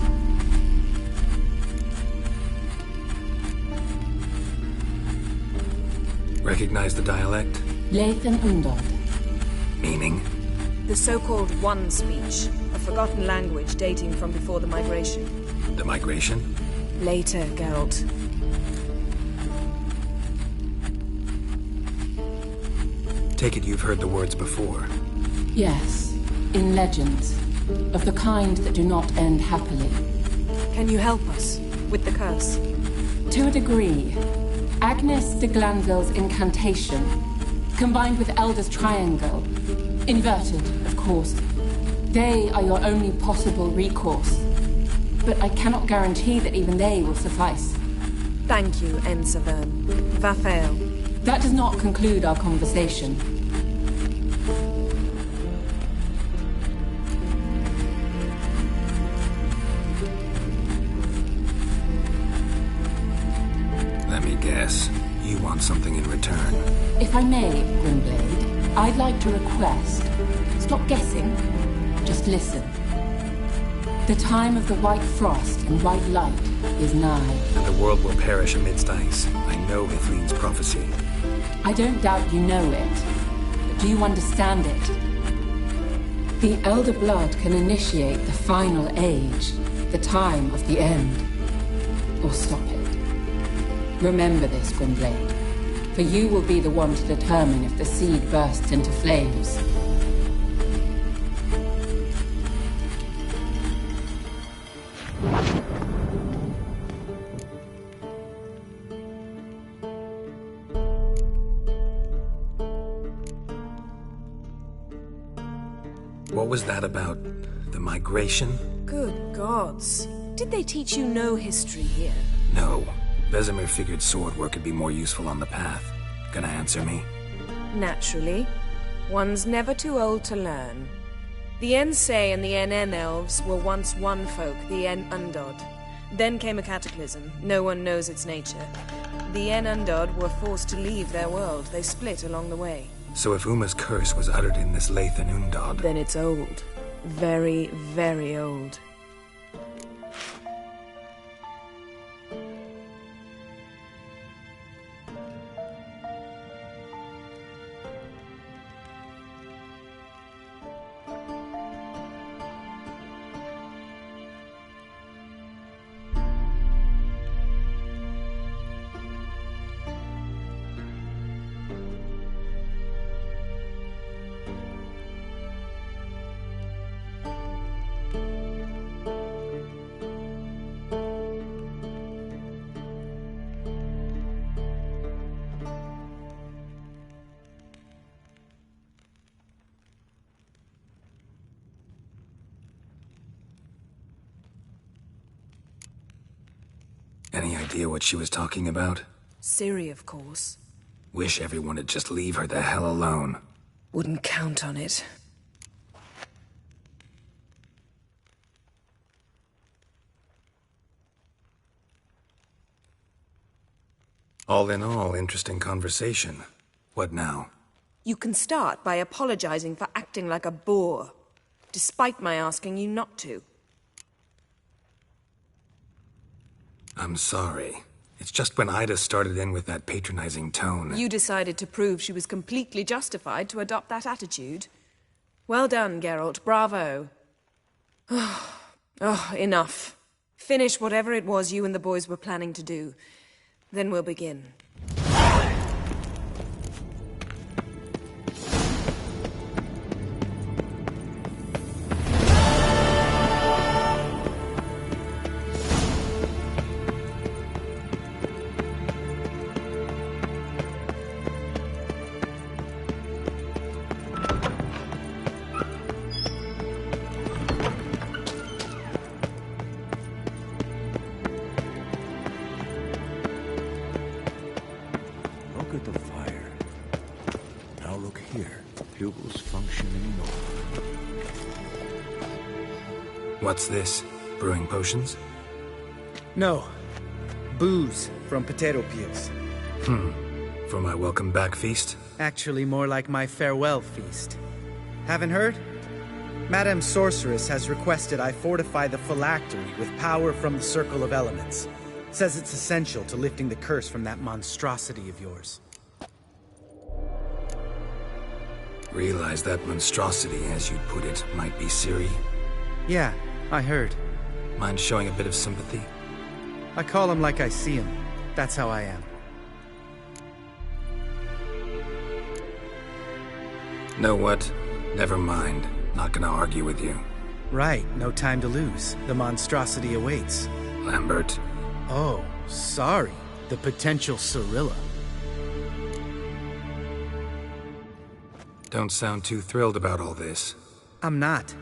Recognize the dialect? Lathan Undod. Meaning? The so-called One speech, a forgotten language dating from before the migration. The migration? Later, Geralt. Take it you've heard the words before. Yes, in legends, of the kind that do not end happily. Can you help us with the curse? To a degree. Agnes de Glanville's incantation, combined with Elder's triangle, inverted, of course. They are your only possible recourse. But I cannot guarantee that even they will suffice. Thank you, Ensavern. Vafael. That does not conclude our conversation. Let me guess. You want something in return. If I may, Gwynblade, I'd like to request. Stop guessing. Just listen. The time of the white frost and white light is nigh. And the world will perish amidst ice. I know Ithleen's prophecy. I don't doubt you know it. But do you understand it? The Elder Blood can initiate the final age, the time of the end. Or stop it. Remember this, Gwynblade. For you will be the one to determine if the seed bursts into flames. What was that about? The migration? Good gods. Did they teach you no history here? No. Vesemir figured sword work could be more useful on the path. Gonna answer me? Naturally. One's never too old to learn. The Ensei and the NN elves were once one folk, the En Undod. Then came a cataclysm. No one knows its nature. The En Undod were forced to leave their world. They split along the way. So if Uma's curse was uttered in this Lathan Undod... Then it's old. Very, very old. Any idea what she was talking about? Ciri, of course. Wish everyone would just leave her the hell alone. Wouldn't count on it. All in all, interesting conversation. What now? You can start by apologizing for acting like a boor, despite my asking you not to. I'm sorry. It's just when Ida started in with that patronizing tone. You decided to prove she was completely justified to adopt that attitude. Well done, Geralt. Bravo. Oh, enough. Finish whatever it was you and the boys were planning to do. Then we'll begin. What's this? Brewing potions? No. Booze from potato peels. For my welcome back feast? Actually more like my farewell feast. Haven't heard? Madame Sorceress has requested I fortify the phylactery with power from the Circle of Elements. Says it's essential to lifting the curse from that monstrosity of yours. Realize that monstrosity, as you put it, might be Ciri? Yeah, I heard. Mind showing a bit of sympathy? I call him like I see him. That's how I am. Know what? Never mind. Not gonna argue with you. Right, no time to lose. The monstrosity awaits. Lambert. Oh, sorry. The potential Cirilla. Don't sound too thrilled about all this. I'm not.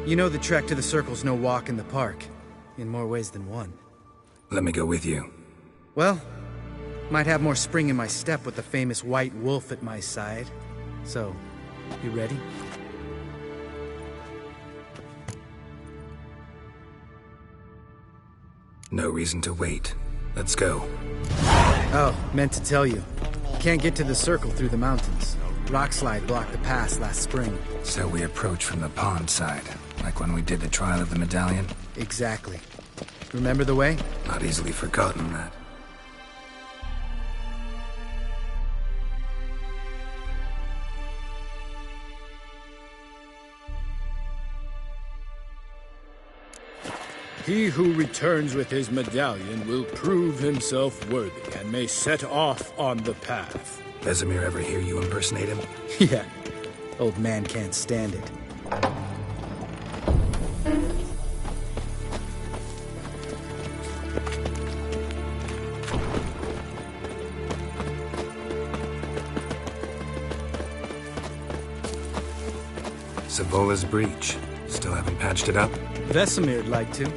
You know the trek to the Circle's no walk in the park. In more ways than one. Let me go with you. Well, might have more spring in my step with the famous White Wolf at my side. So, you ready? No reason to wait. Let's go. Oh, meant to tell you. Can't get to the Circle through the mountains. Rockslide blocked the pass last spring. So we approach from the pond side, like when we did the trial of the medallion? Exactly. Remember the way? Not easily forgotten, that. He who returns with his medallion will prove himself worthy and may set off on the path. Vesemir ever hear you impersonate him? Yeah. Old man can't stand it. Savola's breach. Still haven't patched it up? Vesemir'd like to.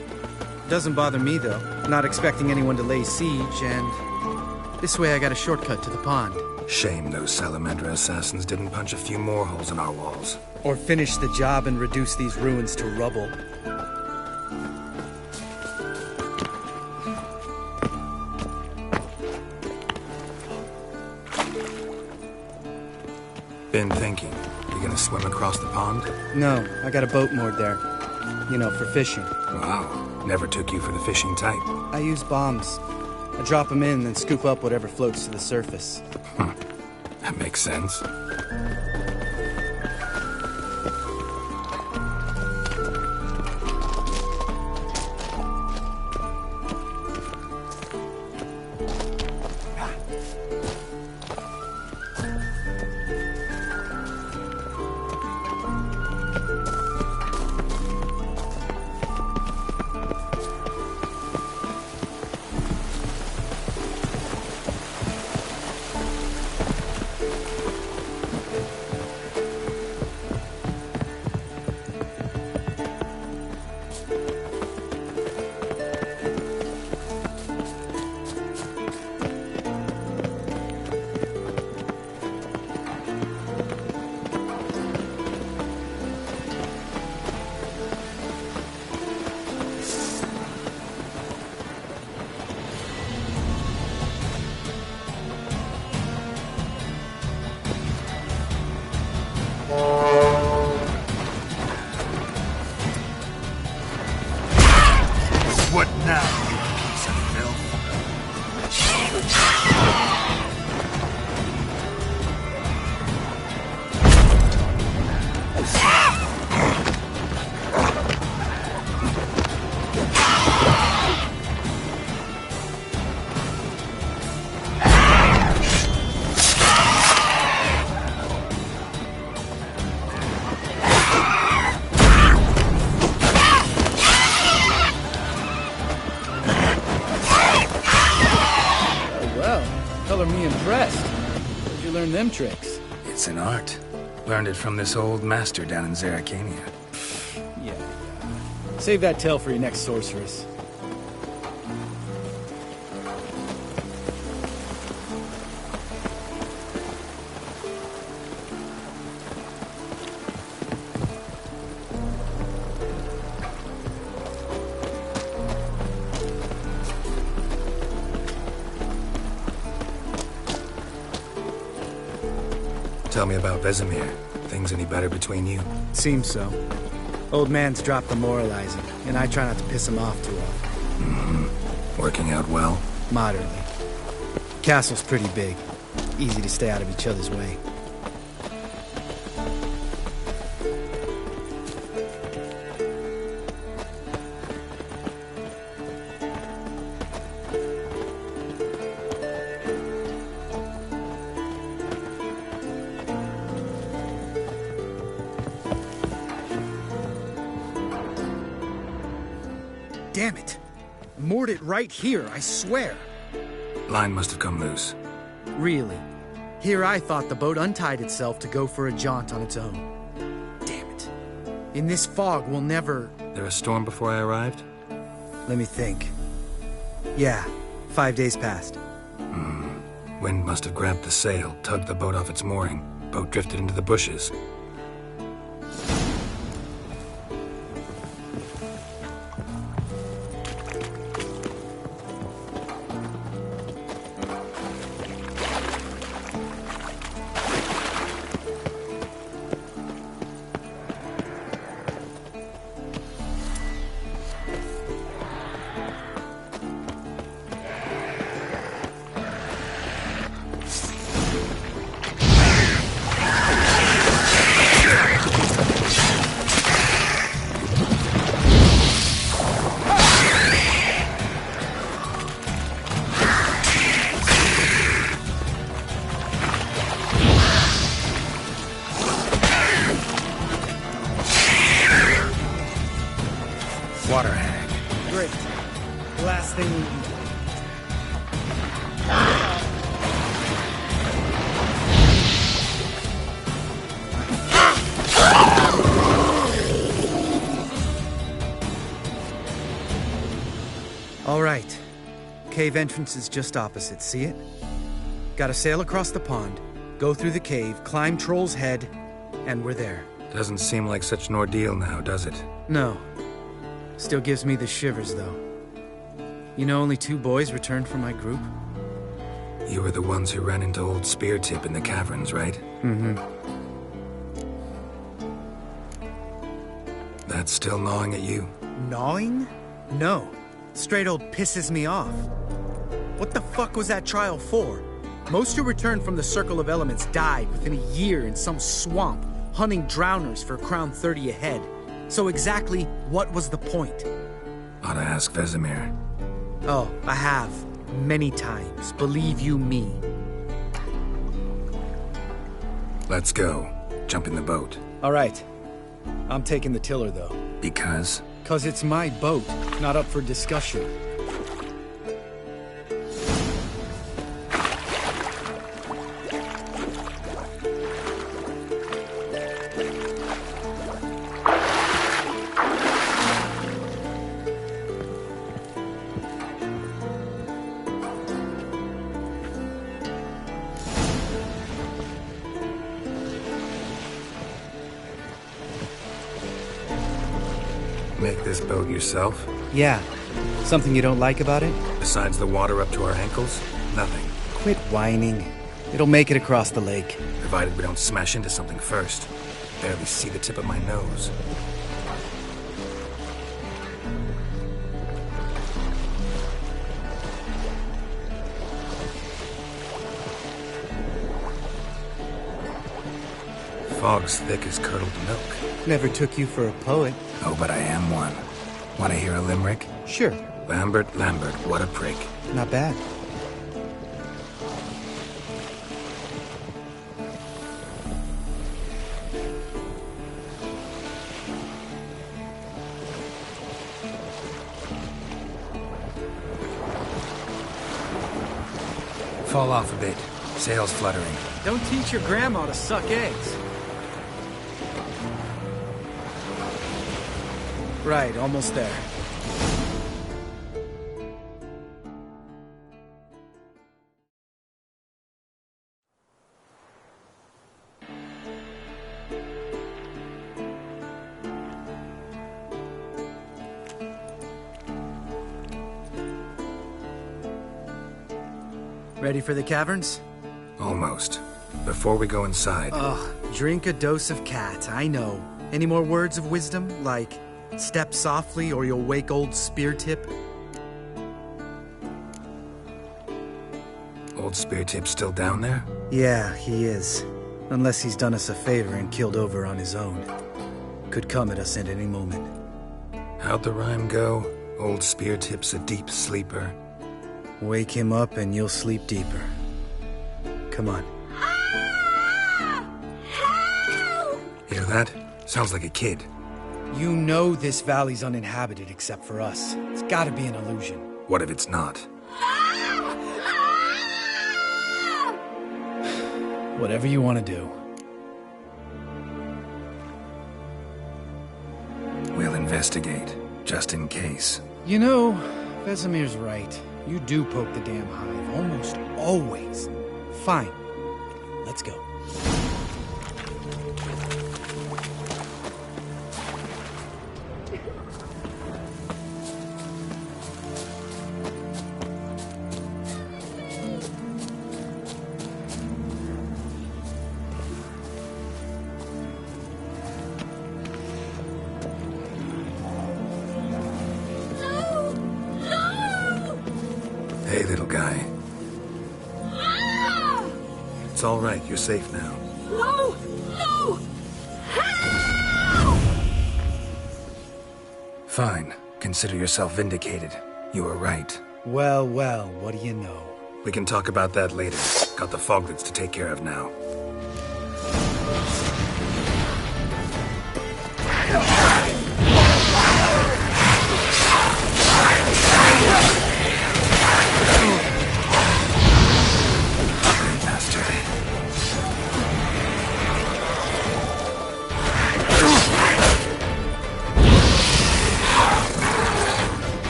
Doesn't bother me, though. Not expecting anyone to lay siege, and... this way I got a shortcut to the pond. Shame those Salamandra assassins didn't punch a few more holes in our walls. Or finish the job and reduce these ruins to rubble. Been thinking. You gonna swim across the pond? No, I got a boat moored there. You know, for fishing. Wow. Never took you for the fishing type. I use bombs. I drop them in, then scoop up whatever floats to the surface. That makes sense. What now, you piece of filth? Them tricks. It's an art. Learned it from this old master down in Zerrikania. Yeah. Save that tale for your next sorceress. Tell me about Vesemir. Things any better between you? Seems so. Old man's dropped the moralizing, and I try not to piss him off too often. Working out well? Moderately. Castle's pretty big. Easy to stay out of each other's way. Damn it! I moored it right here, I swear. Line must have come loose. Really? Here I thought the boat untied itself to go for a jaunt on its own. Damn it. In this fog, we'll never... There a storm before I arrived? Let me think. Yeah, 5 days passed. Wind must have grabbed the sail, tugged the boat off its mooring. Boat drifted into the bushes. Great. Last thing we need. All right. Cave entrance is just opposite, see it? Gotta sail across the pond, go through the cave, climb Troll's Head, and we're there. Doesn't seem like such an ordeal now, does it? No. Still gives me the shivers, though. You know only 2 boys returned from my group? You were the ones who ran into old Speartip in the caverns, right? Mm-hmm. That's still gnawing at you? Gnawing? No. Straight old pisses me off. What the fuck was that trial for? Most who returned from the Circle of Elements died within a year in some swamp, hunting drowners for crown 30 a head. So exactly what was the point? Ought to ask Vesemir. Oh, I have. Many times. Believe you me. Let's go. Jump in the boat. All right. I'm taking the tiller, though. Because? 'Cause it's my boat, not up for discussion. Make this boat yourself? Yeah. Something you don't like about it? Besides the water up to our ankles? Nothing. Quit whining. It'll make it across the lake. Provided we don't smash into something first. Barely see the tip of my nose. Fog's thick as curdled milk. Never took you for a poet. Oh, but I am one. Want to hear a limerick? Sure. Lambert, what a prick. Not bad. Fall off a bit. Sails fluttering. Don't teach your grandma to suck eggs. Right, almost there. Ready for the caverns? Almost. Before we go inside... Ugh, drink a dose of cat, I know. Any more words of wisdom, like step softly or you'll wake old Spear Tip? Old Spear Tip's still down there? Yeah, he is. Unless he's done us a favor and killed over on his own. Could come at us at any moment. How'd the rhyme go? Old Spear Tip's a deep sleeper. Wake him up and you'll sleep deeper. Come on. Hear that? Sounds like a kid. You know this valley's uninhabited except for us. It's gotta be an illusion. What if it's not? Whatever you want to do. We'll investigate, just in case. You know, Vesemir's right. You do poke the damn hive, almost always. Fine. Let's go. Hey, little guy. It's all right. You're safe now. No! No! Fine. Consider yourself vindicated. You were right. Well, well, what do you know? We can talk about that later. Got the foglets to take care of now.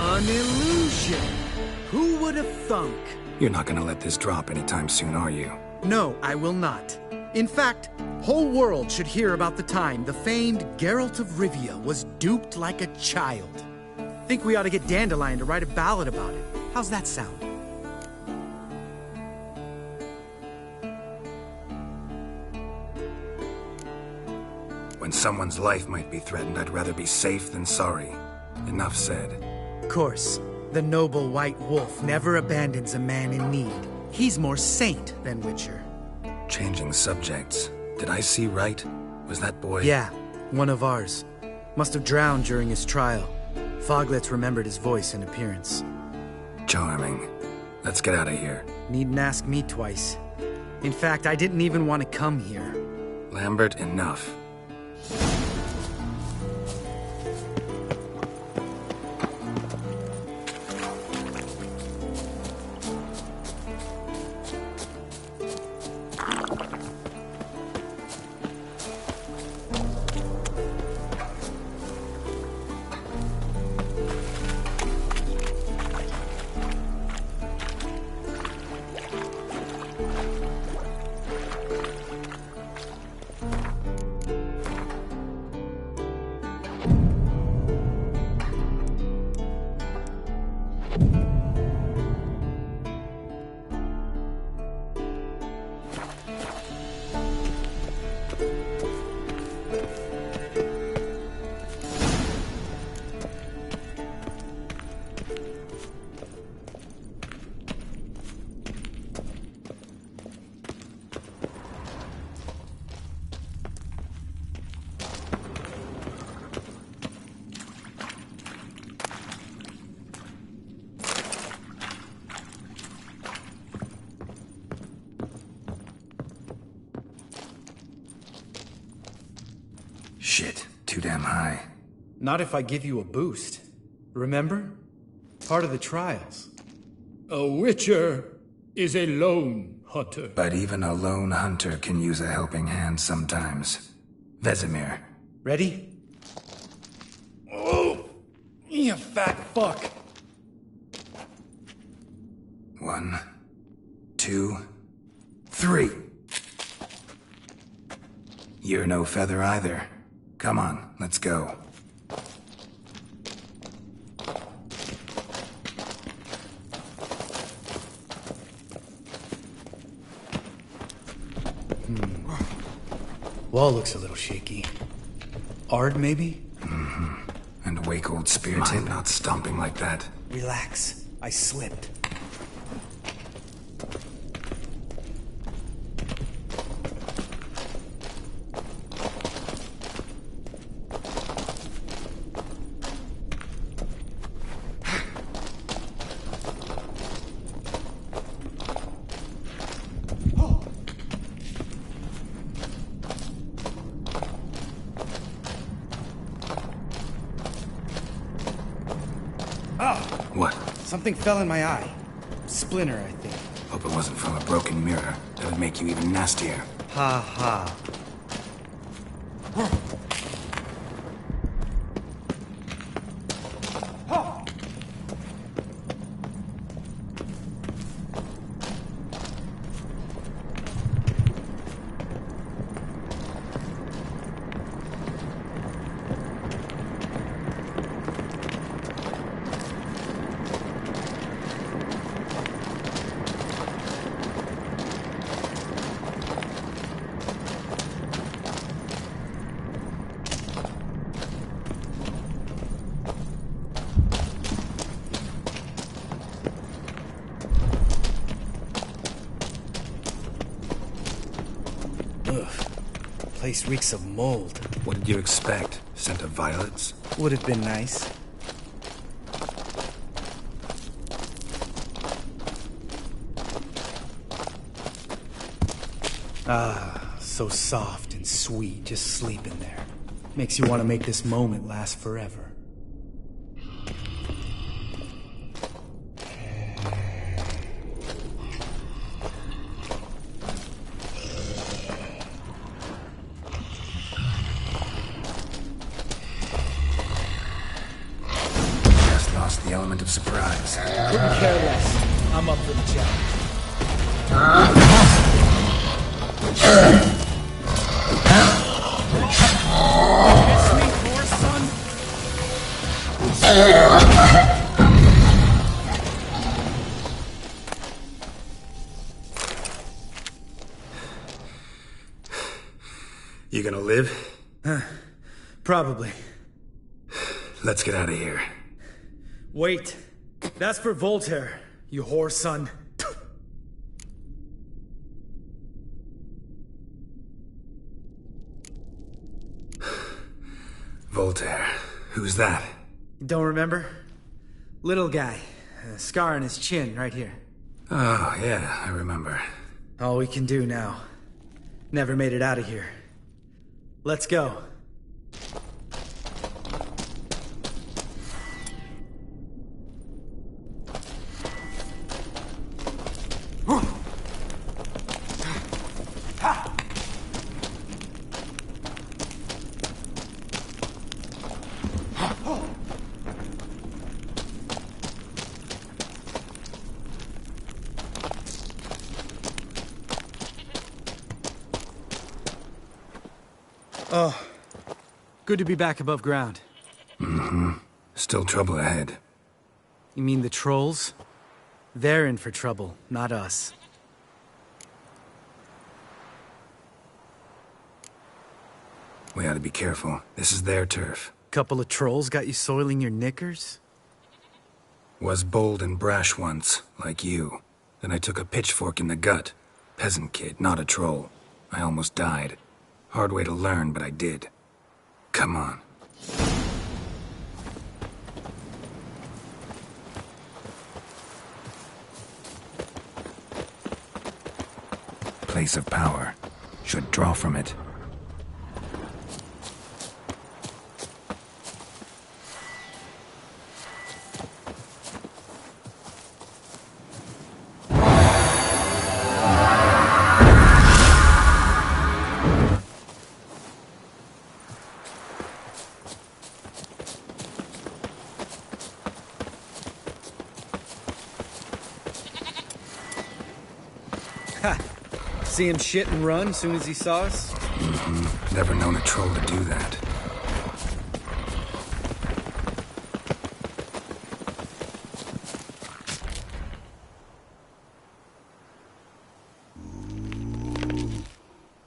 An illusion! Who would have thunk? You're not gonna let this drop anytime soon, are you? No, I will not. In fact, whole world should hear about the time the famed Geralt of Rivia was duped like a child. Think we ought to get Dandelion to write a ballad about it. How's that sound? When someone's life might be threatened, I'd rather be safe than sorry. Enough said. Of course, the noble white wolf never abandons a man in need. He's more saint than Witcher. Changing subjects. Did I see right? Was that boy? Yeah, one of ours. Must have drowned during his trial. Foglets remembered his voice and appearance. Charming. Let's get out of here. Needn't ask me twice. In fact, I didn't even want to come here. Lambert, enough. Shit, too damn high. Not if I give you a boost. Remember? Part of the trials. A witcher is a lone hunter. But even a lone hunter can use a helping hand sometimes. Vesemir. Ready? Oh, you fat fuck. 1, 2, 3. You're no feather either. Come on, let's go. Wall looks a little shaky. Ard, maybe? And a wake-old spear tip not stomping like that. Relax. I slipped. What? Something fell in my eye. Splinter, I think. Hope it wasn't from a broken mirror. That would make you even nastier. Ha ha. Place reeks of mold. What did you expect? Scent of violets? Would have been nice. Ah, so soft and sweet, just sleeping there. Makes you want to make this moment last forever. The element of surprise. Couldn't care less. I'm up for the challenge. Miss me more, son? You gonna live? Probably. Let's get out of here. Wait. That's for Voltaire, you whore son. Voltaire. Who's that? Don't remember? Little guy. A scar on his chin, right here. Oh, yeah, I remember. All we can do now. Never made it out of here. Let's go. Oh, good to be back above ground. Still trouble ahead. You mean the trolls? They're in for trouble, not us. We ought to be careful. This is their turf. Couple of trolls got you soiling your knickers? Was bold and brash once, like you. Then I took a pitchfork in the gut. Peasant kid, not a troll. I almost died. Hard way to learn, but I did. Come on. Place of power. Should draw from it. See him shit and run soon as he saw us? Never known a troll to do that.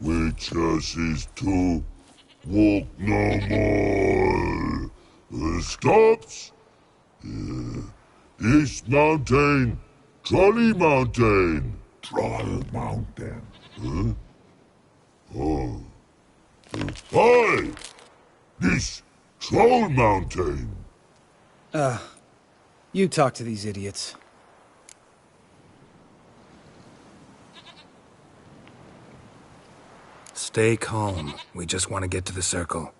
We just is to walk no more. Stops. East Mountain, Trolley Mountain. Troll Mountain. Huh? Oh. Hi! This Troll Mountain. You talk to these idiots. Stay calm. We just want to get to the circle.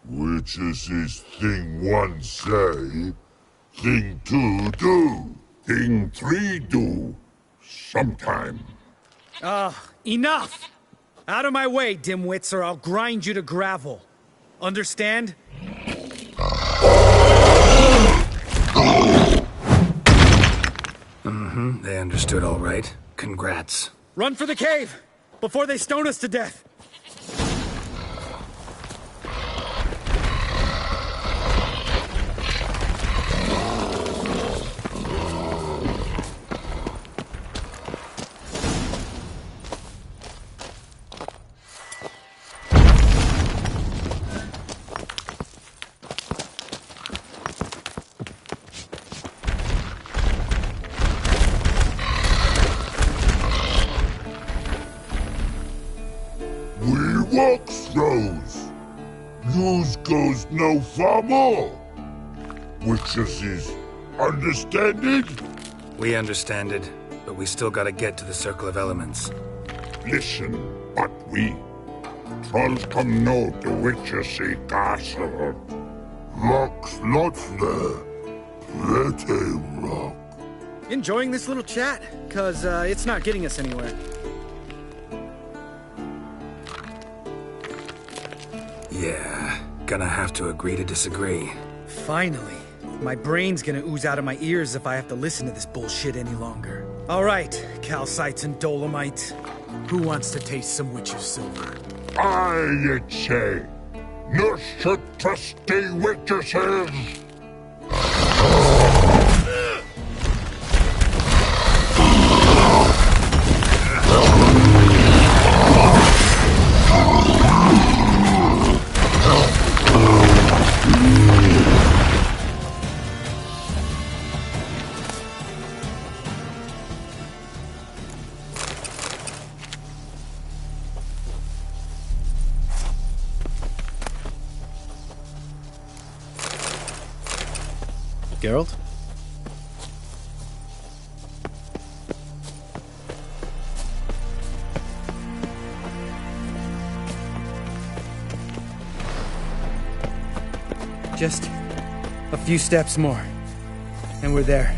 Which is his thing one say, thing two do, thing three do, sometime. Enough! Out of my way, dimwits, or I'll grind you to gravel. Understand? They understood all right. Congrats. Run for the cave! Before they stone us to death! Walks those. News goes no far more. Which is understanding? We understand it, but we still gotta get to the Circle of Elements. Listen, but we. Trolls come know the Witchersea Castle. Rocks lots there. Pretty rock. Enjoying this little chat? 'Cause it's not getting us anywhere. Yeah, gonna have to agree to disagree. Finally. My brain's gonna ooze out of my ears if I have to listen to this bullshit any longer. All right, calcites and dolomite. Who wants to taste some witch's silver? I'd say. No should trusty witches. Geralt? Just a few steps more, and we're there.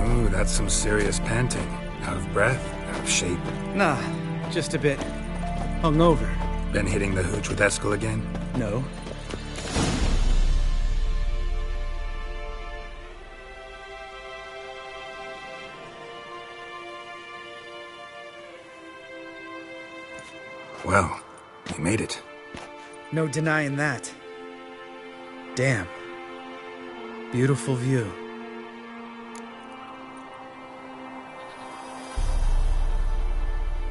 Ooh, that's some serious panting. Out of breath? Out of shape? Nah, just a bit hungover. Been hitting the hooch with Eskel again? No. Well, we made it. No denying that. Damn. Beautiful view.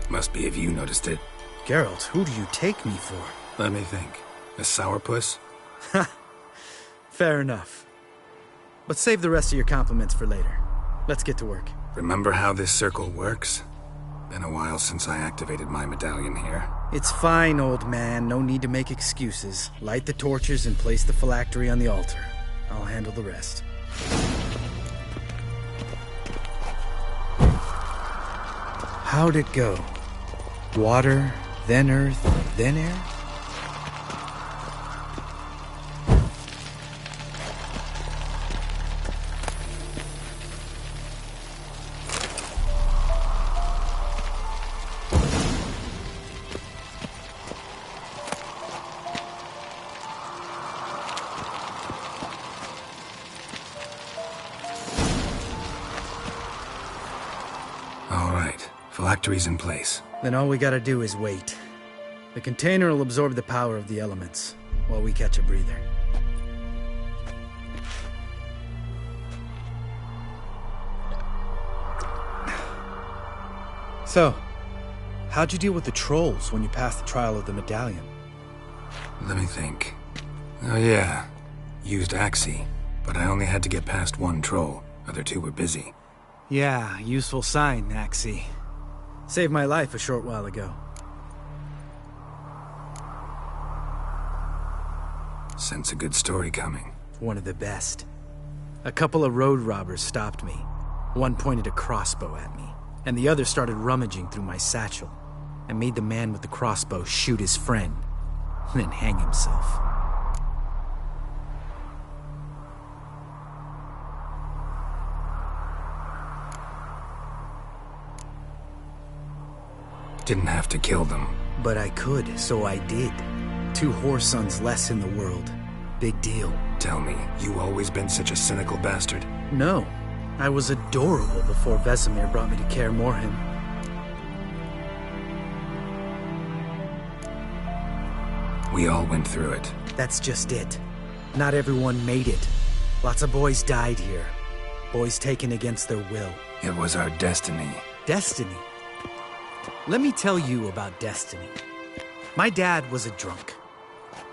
Must be if you noticed it. Geralt, who do you take me for? Let me think. A sourpuss? Fair enough. But save the rest of your compliments for later. Let's get to work. Remember how this circle works? Been a while since I activated my medallion here. It's fine, old man. No need to make excuses. Light the torches and place the phylactery on the altar. I'll handle the rest. How'd it go? Water, then earth, then air? Phylactery's in place. Then all we gotta do is wait. The container will absorb the power of the elements, while we catch a breather. So, how'd you deal with the trolls when you passed the trial of the medallion? Let me think. Oh yeah, used Axie, but I only had to get past one troll. Other two were busy. Yeah, useful sign, Axie. Saved my life a short while ago. Sense a good story coming. One of the best. A couple of road robbers stopped me. One pointed a crossbow at me, and the other started rummaging through my satchel. I made the man with the crossbow shoot his friend, then hang himself. Didn't have to kill them. But I could, so I did. 2 whoresons less in the world. Big deal. Tell me, you always been such a cynical bastard? No. I was adorable before Vesemir brought me to Kaer Morhen. We all went through it. That's just it. Not everyone made it. Lots of boys died here. Boys taken against their will. It was our destiny. Destiny? Let me tell you about destiny. My dad was a drunk.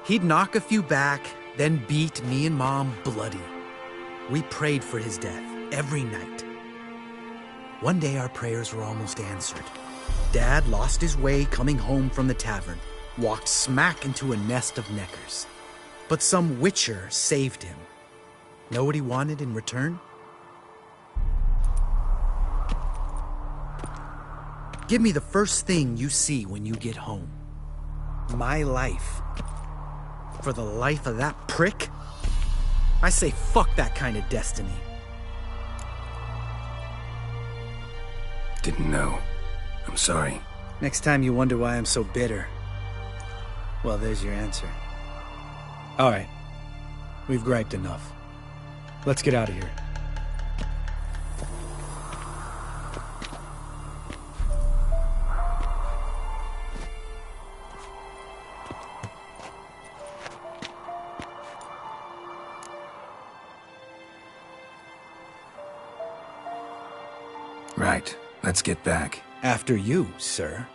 He'd knock a few back, then beat me and Mom bloody. We prayed for his death every night. One day our prayers were almost answered. Dad lost his way coming home from the tavern, walked smack into a nest of neckers. But some witcher saved him. Know what he wanted in return? Give me the first thing you see when you get home. My life. For the life of that prick? I say fuck that kind of destiny. Didn't know. I'm sorry. Next time you wonder why I'm so bitter, well, there's your answer. All right. We've griped enough. Let's get out of here. Right. Let's get back. After you, sir.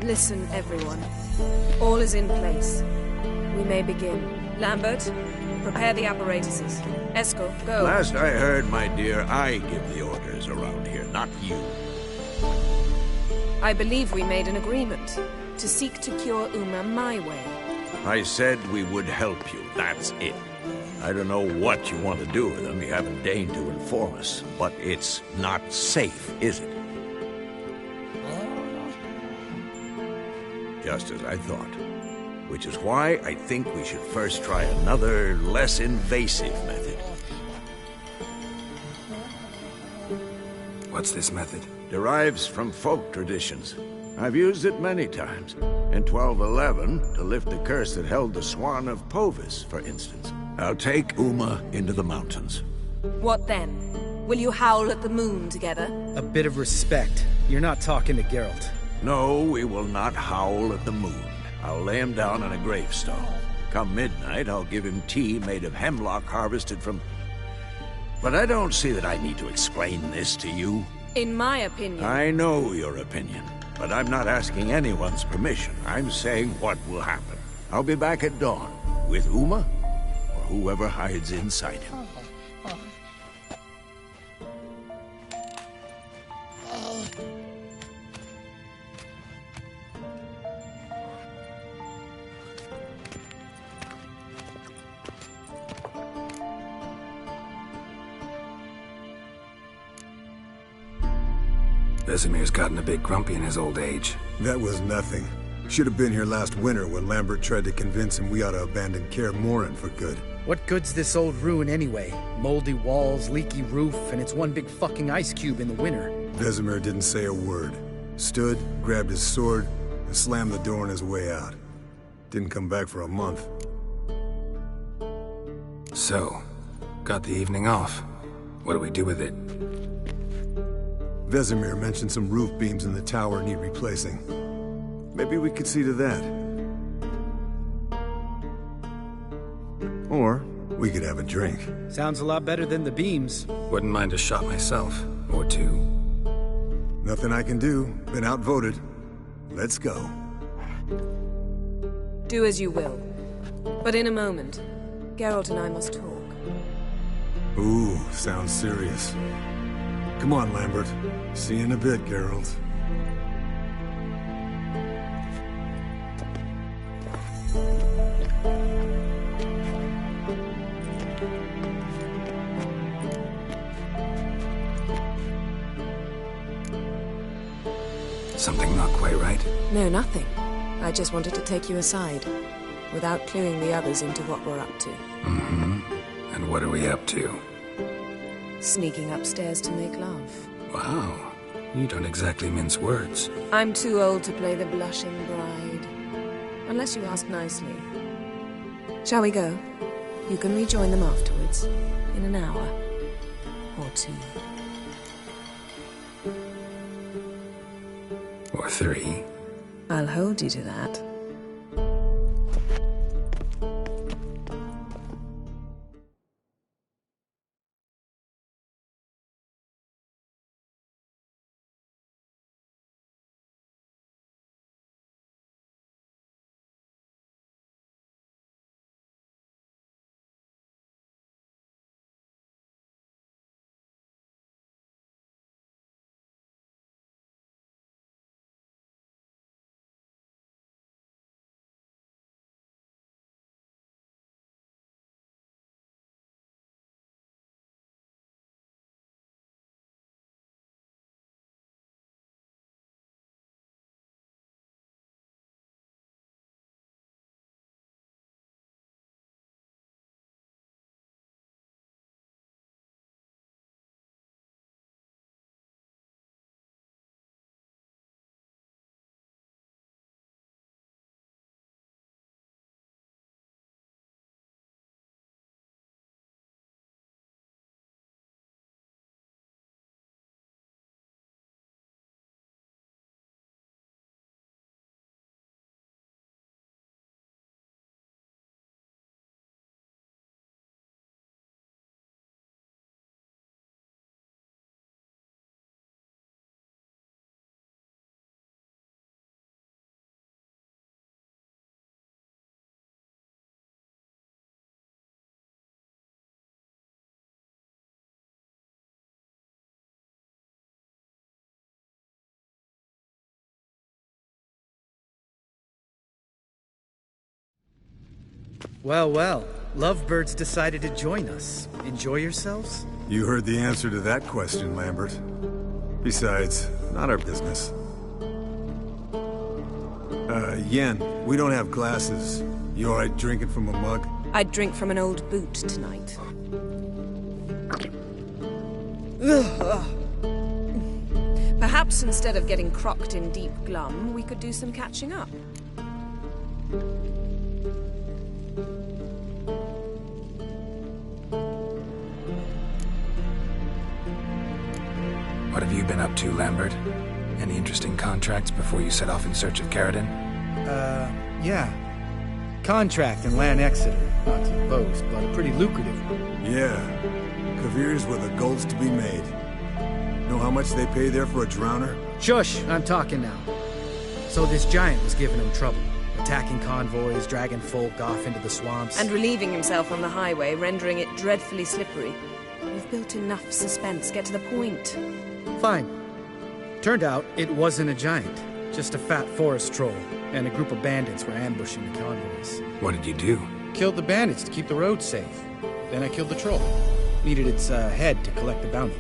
Listen, everyone. All is in place. We may begin. Lambert, prepare the apparatuses. Esco, go. Last I heard, my dear, I give the orders around here, not you. I believe we made an agreement to seek to cure Uma my way. I said we would help you, that's it. I don't know what you want to do with them, you haven't deigned to inform us, but it's not safe, is it? Just as I thought. Which is why I think we should first try another, less invasive method. What's this method? Derives from folk traditions. I've used it many times. In 1211, to lift the curse that held the Swan of Povis, for instance. I'll take Uma into the mountains. What then? Will you howl at the moon together? A bit of respect. You're not talking to Geralt. No, we will not howl at the moon. I'll lay him down on a gravestone. Come midnight, I'll give him tea made of hemlock harvested from... But I don't see that I need to explain this to you. In my opinion... I know your opinion, but I'm not asking anyone's permission. I'm saying what will happen. I'll be back at dawn, with Uma, or whoever hides inside him. Vesemir's gotten a bit grumpy in his old age. That was nothing. Should have been here last winter when Lambert tried to convince him we ought to abandon Kaer Morhen for good. What good's this old ruin anyway? Moldy walls, leaky roof, and it's one big fucking ice cube in the winter. Vesemir didn't say a word. Stood, grabbed his sword, and slammed the door on his way out. Didn't come back for a month. So, got the evening off. What do we do with it? Vesemir mentioned some roof beams in the tower need replacing. Maybe we could see to that. Or we could have a drink. Sounds a lot better than the beams. Wouldn't mind a shot myself, or two. Nothing I can do. Been outvoted. Let's go. Do as you will. But in a moment, Geralt and I must talk. Ooh, sounds serious. Come on, Lambert. See you in a bit, Geralt. Something not quite right? No, nothing. I just wanted to take you aside, without cluing the others into what we're up to. Mm-hmm. And what are we up to? Sneaking upstairs to make love. Wow. You don't exactly mince words. I'm too old to play the blushing bride. Unless you ask nicely. Shall we go? You can rejoin them afterwards. In an hour. Or two. Or three. I'll hold you to that. Well, well. Lovebirds decided to join us. Enjoy yourselves? You heard the answer to that question, Lambert. Besides, not our business. Yen, we don't have glasses. You alright drinking from a mug? I'd drink from an old boot tonight. Perhaps instead of getting crocked in deep glum, we could do some catching up. What have you been up to, Lambert? Any interesting contracts before you set off in search of Caridin? Yeah. Contract in Lan Exeter. Not to boast, but a pretty lucrative one. Yeah. Kavir's where the gold's to be made. Know how much they pay there for a drowner? Shush! I'm talking now. So this giant was giving him trouble. Attacking convoys, dragging folk off into the swamps. And relieving himself on the highway, rendering it dreadfully slippery. You've built enough suspense. Get to the point. Fine. Turned out it wasn't a giant. Just a fat forest troll. And a group of bandits were ambushing the convoys. What did you do? Killed the bandits to keep the road safe. Then I killed the troll. Needed its head to collect the bounty.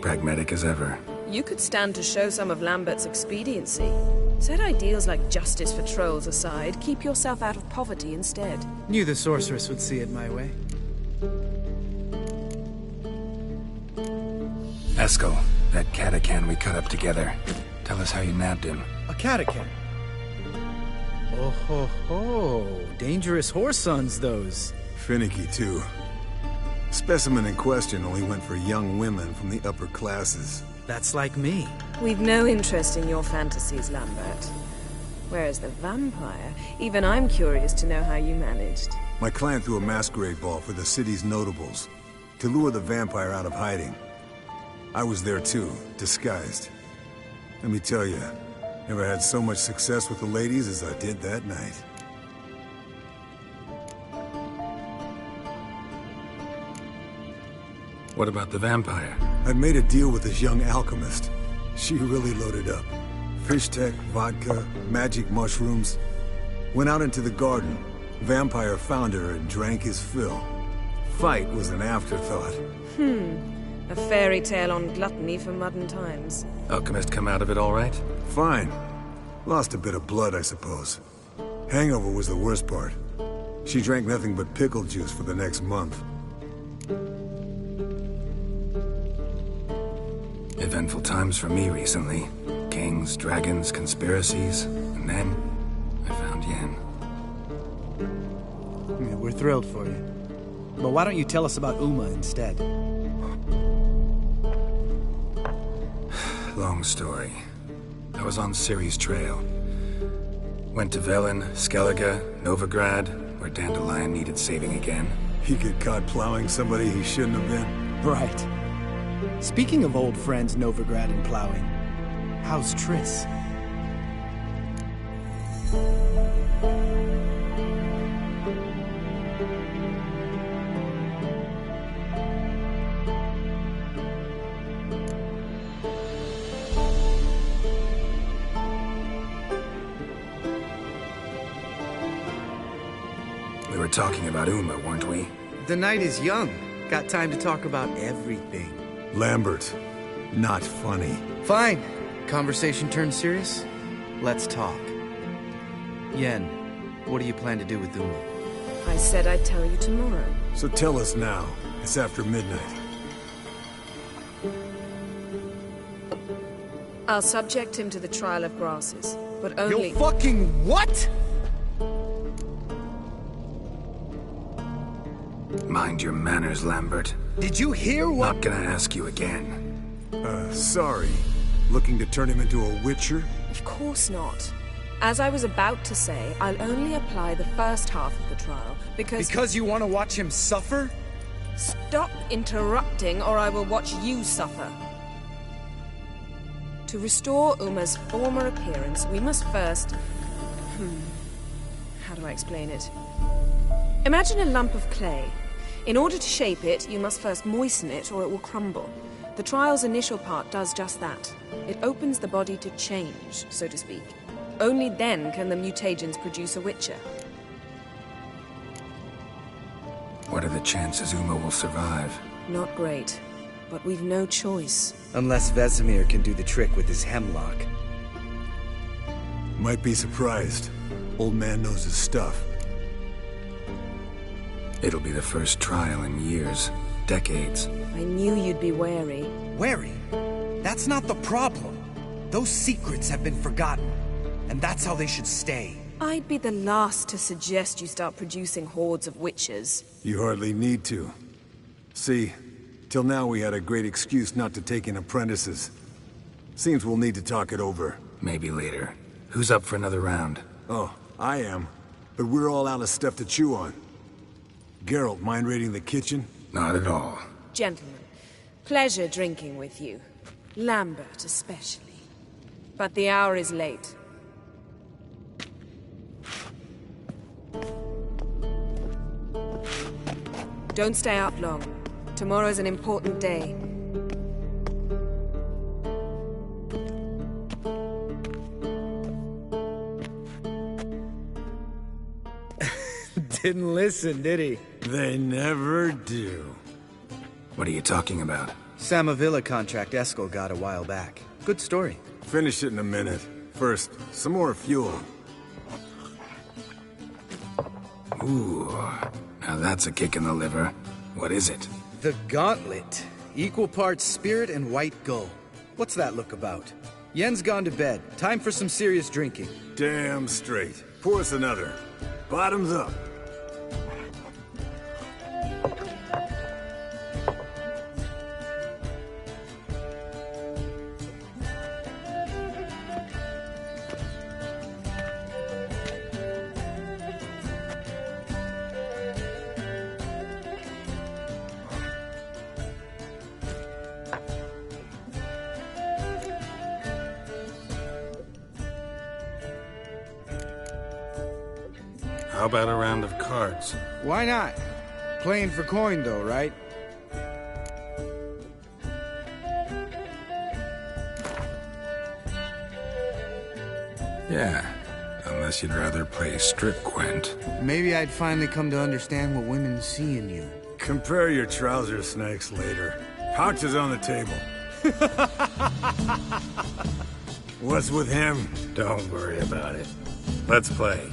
pragmatic as ever. You could stand to show some of Lambert's expediency. Set ideals like justice for trolls aside, keep yourself out of poverty instead. Knew the sorceress would see it my way. Eskel, that catacan we cut up together. Tell us how you nabbed him. A catacan? Oh ho ho. Dangerous whoresons, those. Finicky, too. Specimen in question only went for young women from the upper classes. That's like me. We've no interest in your fantasies, Lambert. Whereas the vampire, even I'm curious to know how you managed. My clan threw a masquerade ball for the city's notables, to lure the vampire out of hiding. I was there too, disguised. Let me tell you, never had so much success with the ladies as I did that night. What about the vampire? I'd made a deal with this young alchemist. She really loaded up. Fish tech, vodka, magic mushrooms. Went out into the garden. Vampire found her and drank his fill. Fight was an afterthought. A fairy tale on gluttony for modern times. Alchemist come out of it all right? Fine. Lost a bit of blood, I suppose. Hangover was the worst part. She drank nothing but pickle juice for the next month. Eventful times for me recently. Kings, dragons, conspiracies, and then I found Yen. Yeah, we're thrilled for you. But why don't you tell us about Uma instead? Long story. I was on Ciri's trail. Went to Velen, Skellige, Novigrad, where Dandelion needed saving again. He get caught plowing somebody he shouldn't have been. Right. Speaking of old friends Novigrad and plowing, how's Triss? We were talking about Uma, weren't we? The night is young. Got time to talk about everything. Lambert, not funny. Fine. Conversation turned serious? Let's talk. Yen, what do you plan to do with Uma? I said I'd tell you tomorrow. So tell us now. It's after midnight. I'll subject him to the trial of grasses, but only— You fucking what?! Mind your manners, Lambert. Did you hear what— Not gonna ask you again. Sorry. Looking to turn him into a witcher? Of course not. As I was about to say, I'll only apply the first half of the trial, because— Because you want to watch him suffer? Stop interrupting, or I will watch you suffer. To restore Uma's former appearance, we must first— How do I explain it? Imagine a lump of clay. In order to shape it, you must first moisten it, or it will crumble. The trial's initial part does just that. It opens the body to change, so to speak. Only then can the mutagens produce a witcher. What are the chances Uma will survive? Not great, but we've no choice. Unless Vesemir can do the trick with his hemlock. Might be surprised. Old man knows his stuff. It'll be the first trial in years, decades. I knew you'd be wary. Wary? That's not the problem. Those secrets have been forgotten, and that's how they should stay. I'd be the last to suggest you start producing hordes of witches. You hardly need to. See, till now we had a great excuse not to take in apprentices. Seems we'll need to talk it over. Maybe later. Who's up for another round? Oh, I am. But we're all out of stuff to chew on. Geralt, mind raiding the kitchen? Not at all. Gentlemen, pleasure drinking with you. Lambert especially. But the hour is late. Don't stay up long. Tomorrow's an important day. Didn't listen, did he? They never do. What are you talking about? Samavilla contract Eskel got a while back. Good story. Finish it in a minute. First, some more fuel. Ooh, now that's a kick in the liver. What is it? The Gauntlet. Equal parts spirit and white gull. What's that look about? Yen's gone to bed. Time for some serious drinking. Damn straight. Pour us another. Bottoms up. How about a round of cards? Why not? Playing for coin though, right? Yeah, unless you'd rather play strip Gwent. Maybe I'd finally come to understand what women see in you. Compare your trouser snakes later. Pouch is on the table. What's with him? Don't worry about it. Let's play.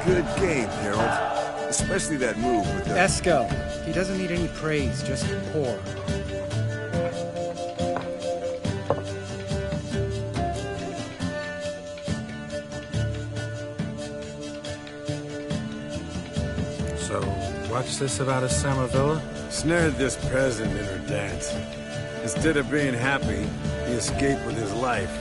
good game, Geralt. Especially that move with the... Eskel. He doesn't need any praise, just pour. So, what's this about a summer villa? Snared this peasant in her dance. Instead of being happy, he escaped with his life.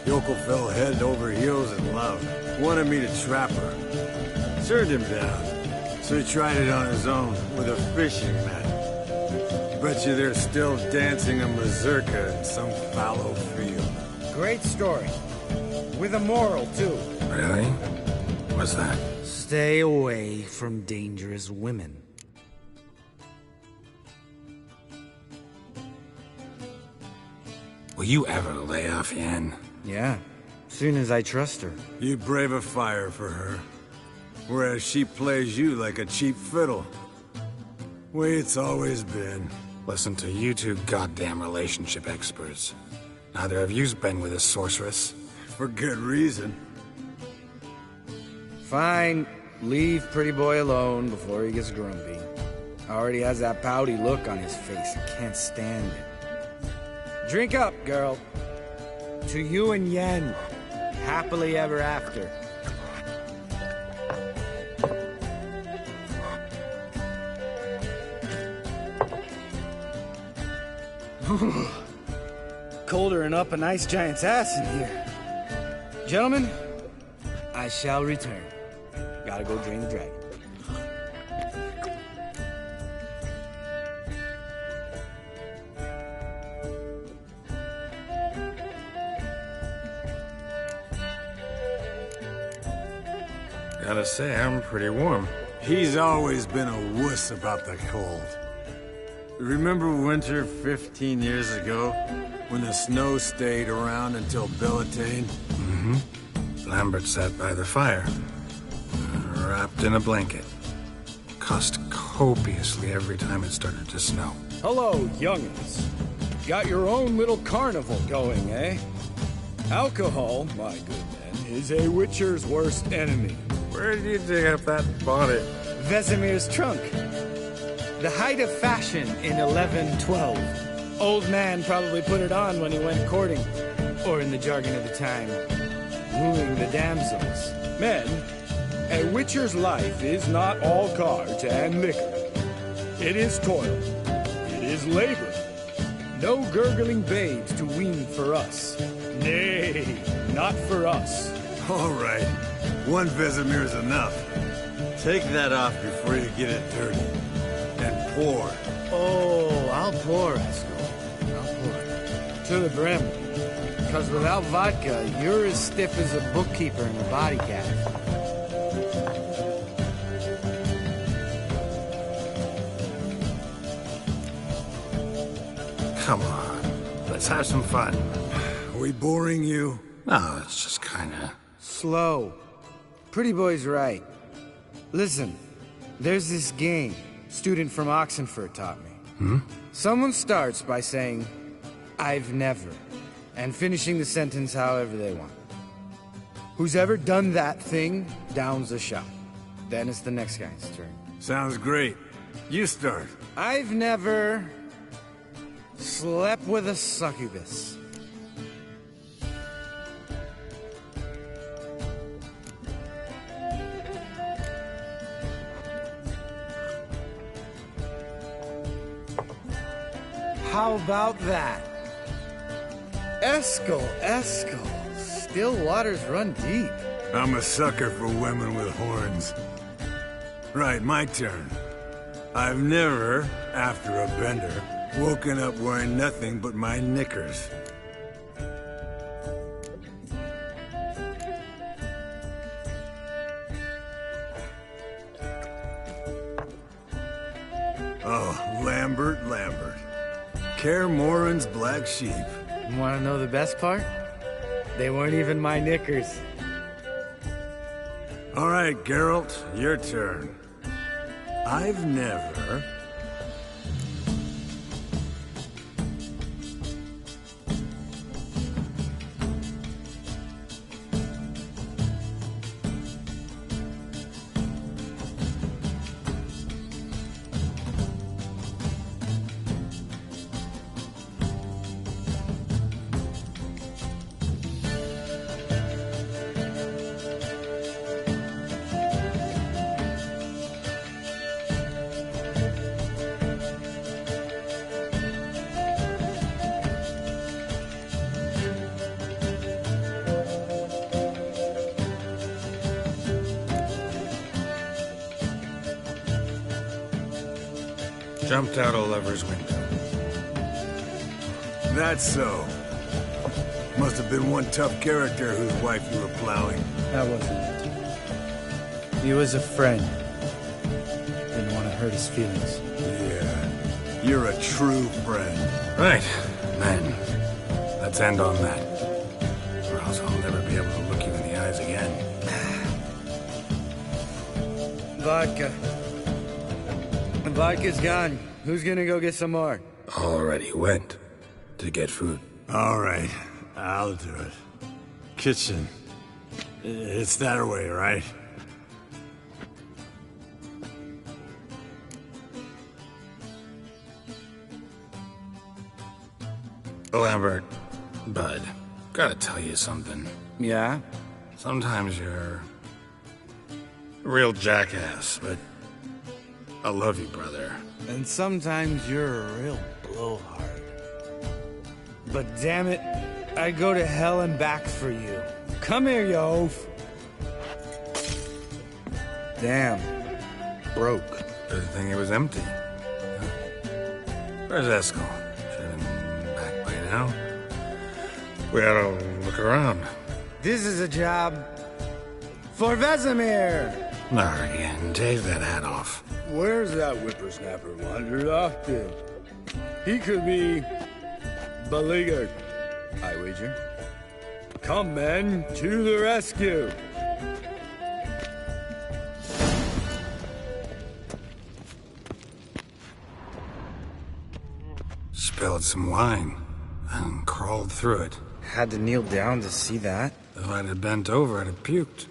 Yokel fell head over heels in love. Wanted me to trap her. Turned him down. So he tried it on his own with a fishing net. Bet you they're still dancing a mazurka in some fallow field. Great story. With a moral, too. Really? What's that? Stay away from dangerous women. Will you ever lay off Yen? Yeah, soon as I trust her. You brave a fire for her. Whereas she plays you like a cheap fiddle. Way it's always been. Listen to you two goddamn relationship experts. Neither of you's been with a sorceress. For good reason. Fine. Leave pretty boy alone before he gets grumpy. Already has that pouty look on his face. I can't stand it. Drink up, girl. To you and Yen. Happily ever after. Colder and up a nice giant's ass in here. Gentlemen, I shall return. Gotta go drain the dragon. Gotta say, I'm pretty warm. He's always been a wuss about the cold. Remember winter 15 years ago? When the snow stayed around until Bellatane? Mm-hmm. Lambert sat by the fire, wrapped in a blanket. Cussed copiously every time it started to snow. Hello, youngins. Got your own little carnival going, eh? Alcohol, my good man, is a witcher's worst enemy. Where did you dig up that bonnet? Vesemir's trunk. The height of fashion in 1112. Old man probably put it on when he went courting, or in the jargon of the time, wooing the damsels. Men, a witcher's life is not all cards and liquor. It is toil. It is labor. No gurgling babes to wean for us. Nay, not for us. All right. One Vesemir's enough. Take that off before you get it dirty. And pour. Oh, I'll pour, Eskel. To the brim. Because without vodka, you're as stiff as a bookkeeper in the body cab. Come on, let's have some fun. Are we boring you? No, it's just kinda... Slow. Pretty boy's right. Listen, there's this game student from Oxenford taught me. Hmm? Someone starts by saying, I've never, and finishing the sentence however they want. Who's ever done that thing, downs a shot. Then it's the next guy's turn. Sounds great. You start. I've never slept with a succubus. How about that? Eskel. Still waters run deep. I'm a sucker for women with horns. Right, my turn. I've never, after a bender, woken up wearing nothing but my knickers. Oh, Lambert. Kaer Morhen's black sheep. You want to know the best part? They weren't even my knickers. All right, Geralt, your turn. I've never... Jumped out a lover's window. That's so. Must have been one tough character whose wife you were plowing. That wasn't it. He was a friend. Didn't want to hurt his feelings. Yeah, you're a true friend. Right, then. Let's end on that. Or else I'll never be able to look you in the eyes again. Vodka. The vodka's gone. Who's gonna go get some more? Already went to get food. All right, I'll do it. Kitchen. It's that way, right? Lambert, Bud, gotta tell you something. Yeah? Sometimes you're a real jackass, but I love you, brother. And sometimes you're a real blowhard. But damn it, I'd go to hell and back for you. Come here, you oaf. Damn. Broke. Good thing it was empty. Where's Eskel? Should have been back by now. We ought to look around. This is a job for Vesemir. Not again. Take that hat off. Where's that whippersnapper wandered off to? He could be beleaguered, I wager. Come, men, to the rescue! Spilled some wine and crawled through it. Had to kneel down to see that. If I'd have bent over, I'd have puked.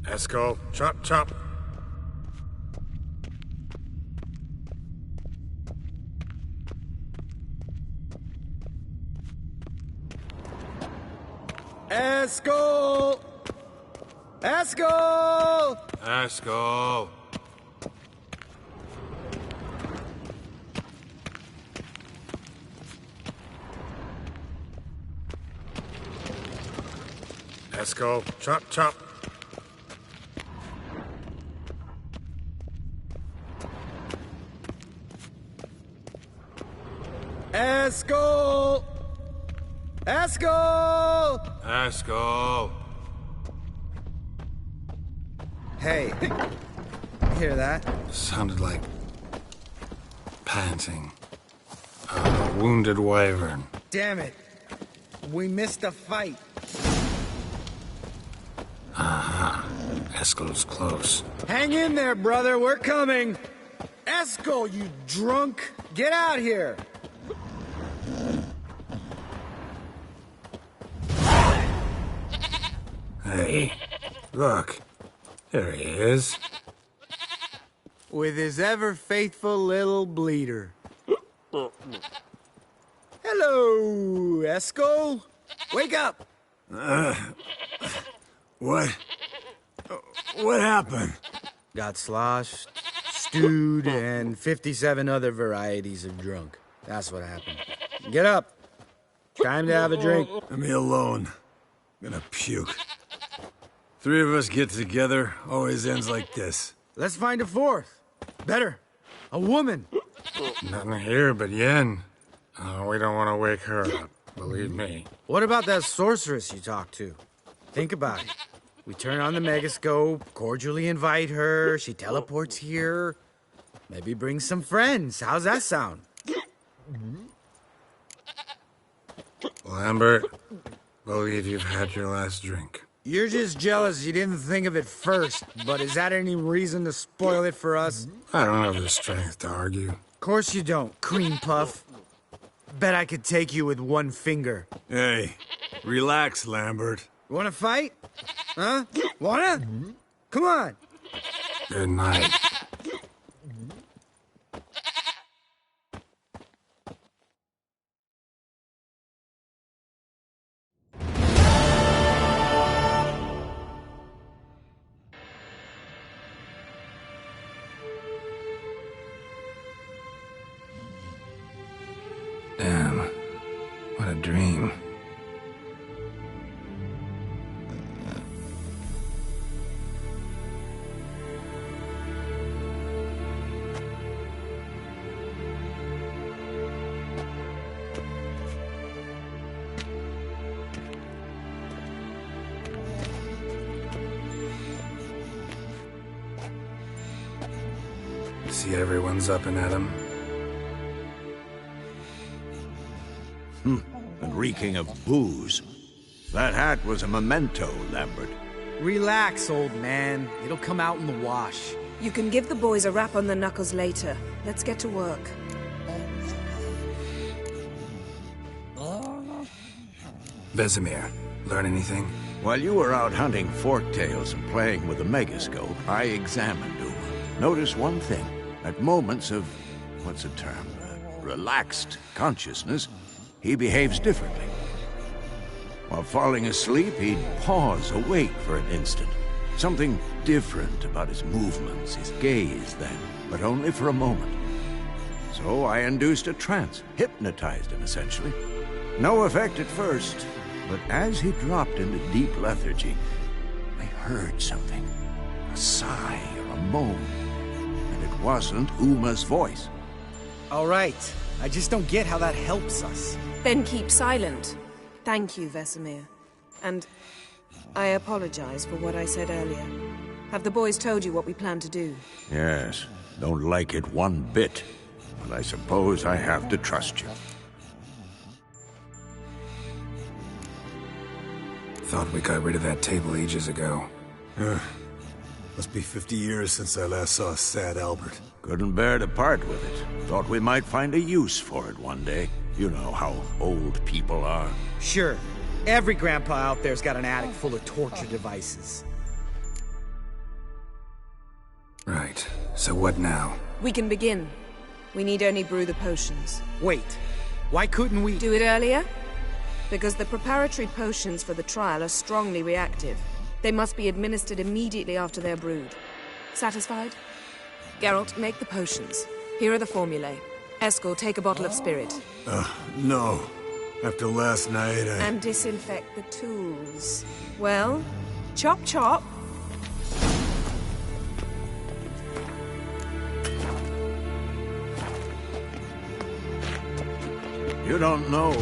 Eskel, chop, chop. Eskel! Eskel! Eskel. Eskel, chop, chop. Eskel! Eskel! Eskel. Hey, hear that? Sounded like panting. A wounded wyvern. Damn it. We missed a fight. Aha. Eskel's close. Hang in there, brother. We're coming. Eskel, you drunk. Get out here. Hey, look. There he is. With his ever-faithful little bleeder. Hello, Eskel. Wake up. What? What happened? Got sloshed, stewed, and 57 other varieties of drunk. That's what happened. Get up. Time to have a drink. Let me alone. I'm gonna puke. Three of us get together, always ends like this. Let's find a fourth. Better. A woman. Nothing here but Yen. We don't want to wake her up, believe me. What about that sorceress you talked to? Think about it. We turn on the megascope, cordially invite her, she teleports here. Maybe bring some friends. How's that sound? Lambert, believe you've had your last drink. You're just jealous you didn't think of it first, but is that any reason to spoil it for us? I don't have the strength to argue. Of course you don't, cream puff. Bet I could take you with one finger. Hey, relax, Lambert. Wanna fight? Huh? Wanna? Come on. Good night. Damn. What a dream. See everyone's up and at 'em. And reeking of booze. That hat was a memento, Lambert. Relax, old man. It'll come out in the wash. You can give the boys a rap on the knuckles later. Let's get to work. Vesemir, learn anything? While you were out hunting forktails and playing with the megascope, I examined Uma. Notice one thing. At moments of, what's the term, relaxed consciousness, he behaves differently. While falling asleep, he'd pause, awake for an instant. Something different about his movements, his gaze then, but only for a moment. So I induced a trance, hypnotized him essentially. No effect at first, but as he dropped into deep lethargy, I heard something. A sigh or a moan. And it wasn't Uma's voice. All right. I just don't get how that helps us. Then keep silent. Thank you, Vesemir. And I apologize for what I said earlier. Have the boys told you what we plan to do? Yes, don't like it one bit. But I suppose I have to trust you. Thought we got rid of that table ages ago. Must be 50 years since I last saw sad Albert. Couldn't bear to part with it. Thought we might find a use for it one day. You know how old people are. Sure. Every grandpa out there's got an attic full of torture devices. Right. So what now? We can begin. We need only brew the potions. Wait. Why couldn't we... Do it earlier? Because the preparatory potions for the trial are strongly reactive. They must be administered immediately after they're brewed. Satisfied? Geralt, make the potions. Here are the formulae. Eskel, take a bottle of spirit. No. After last night, And disinfect the tools. Well, chop chop. You don't know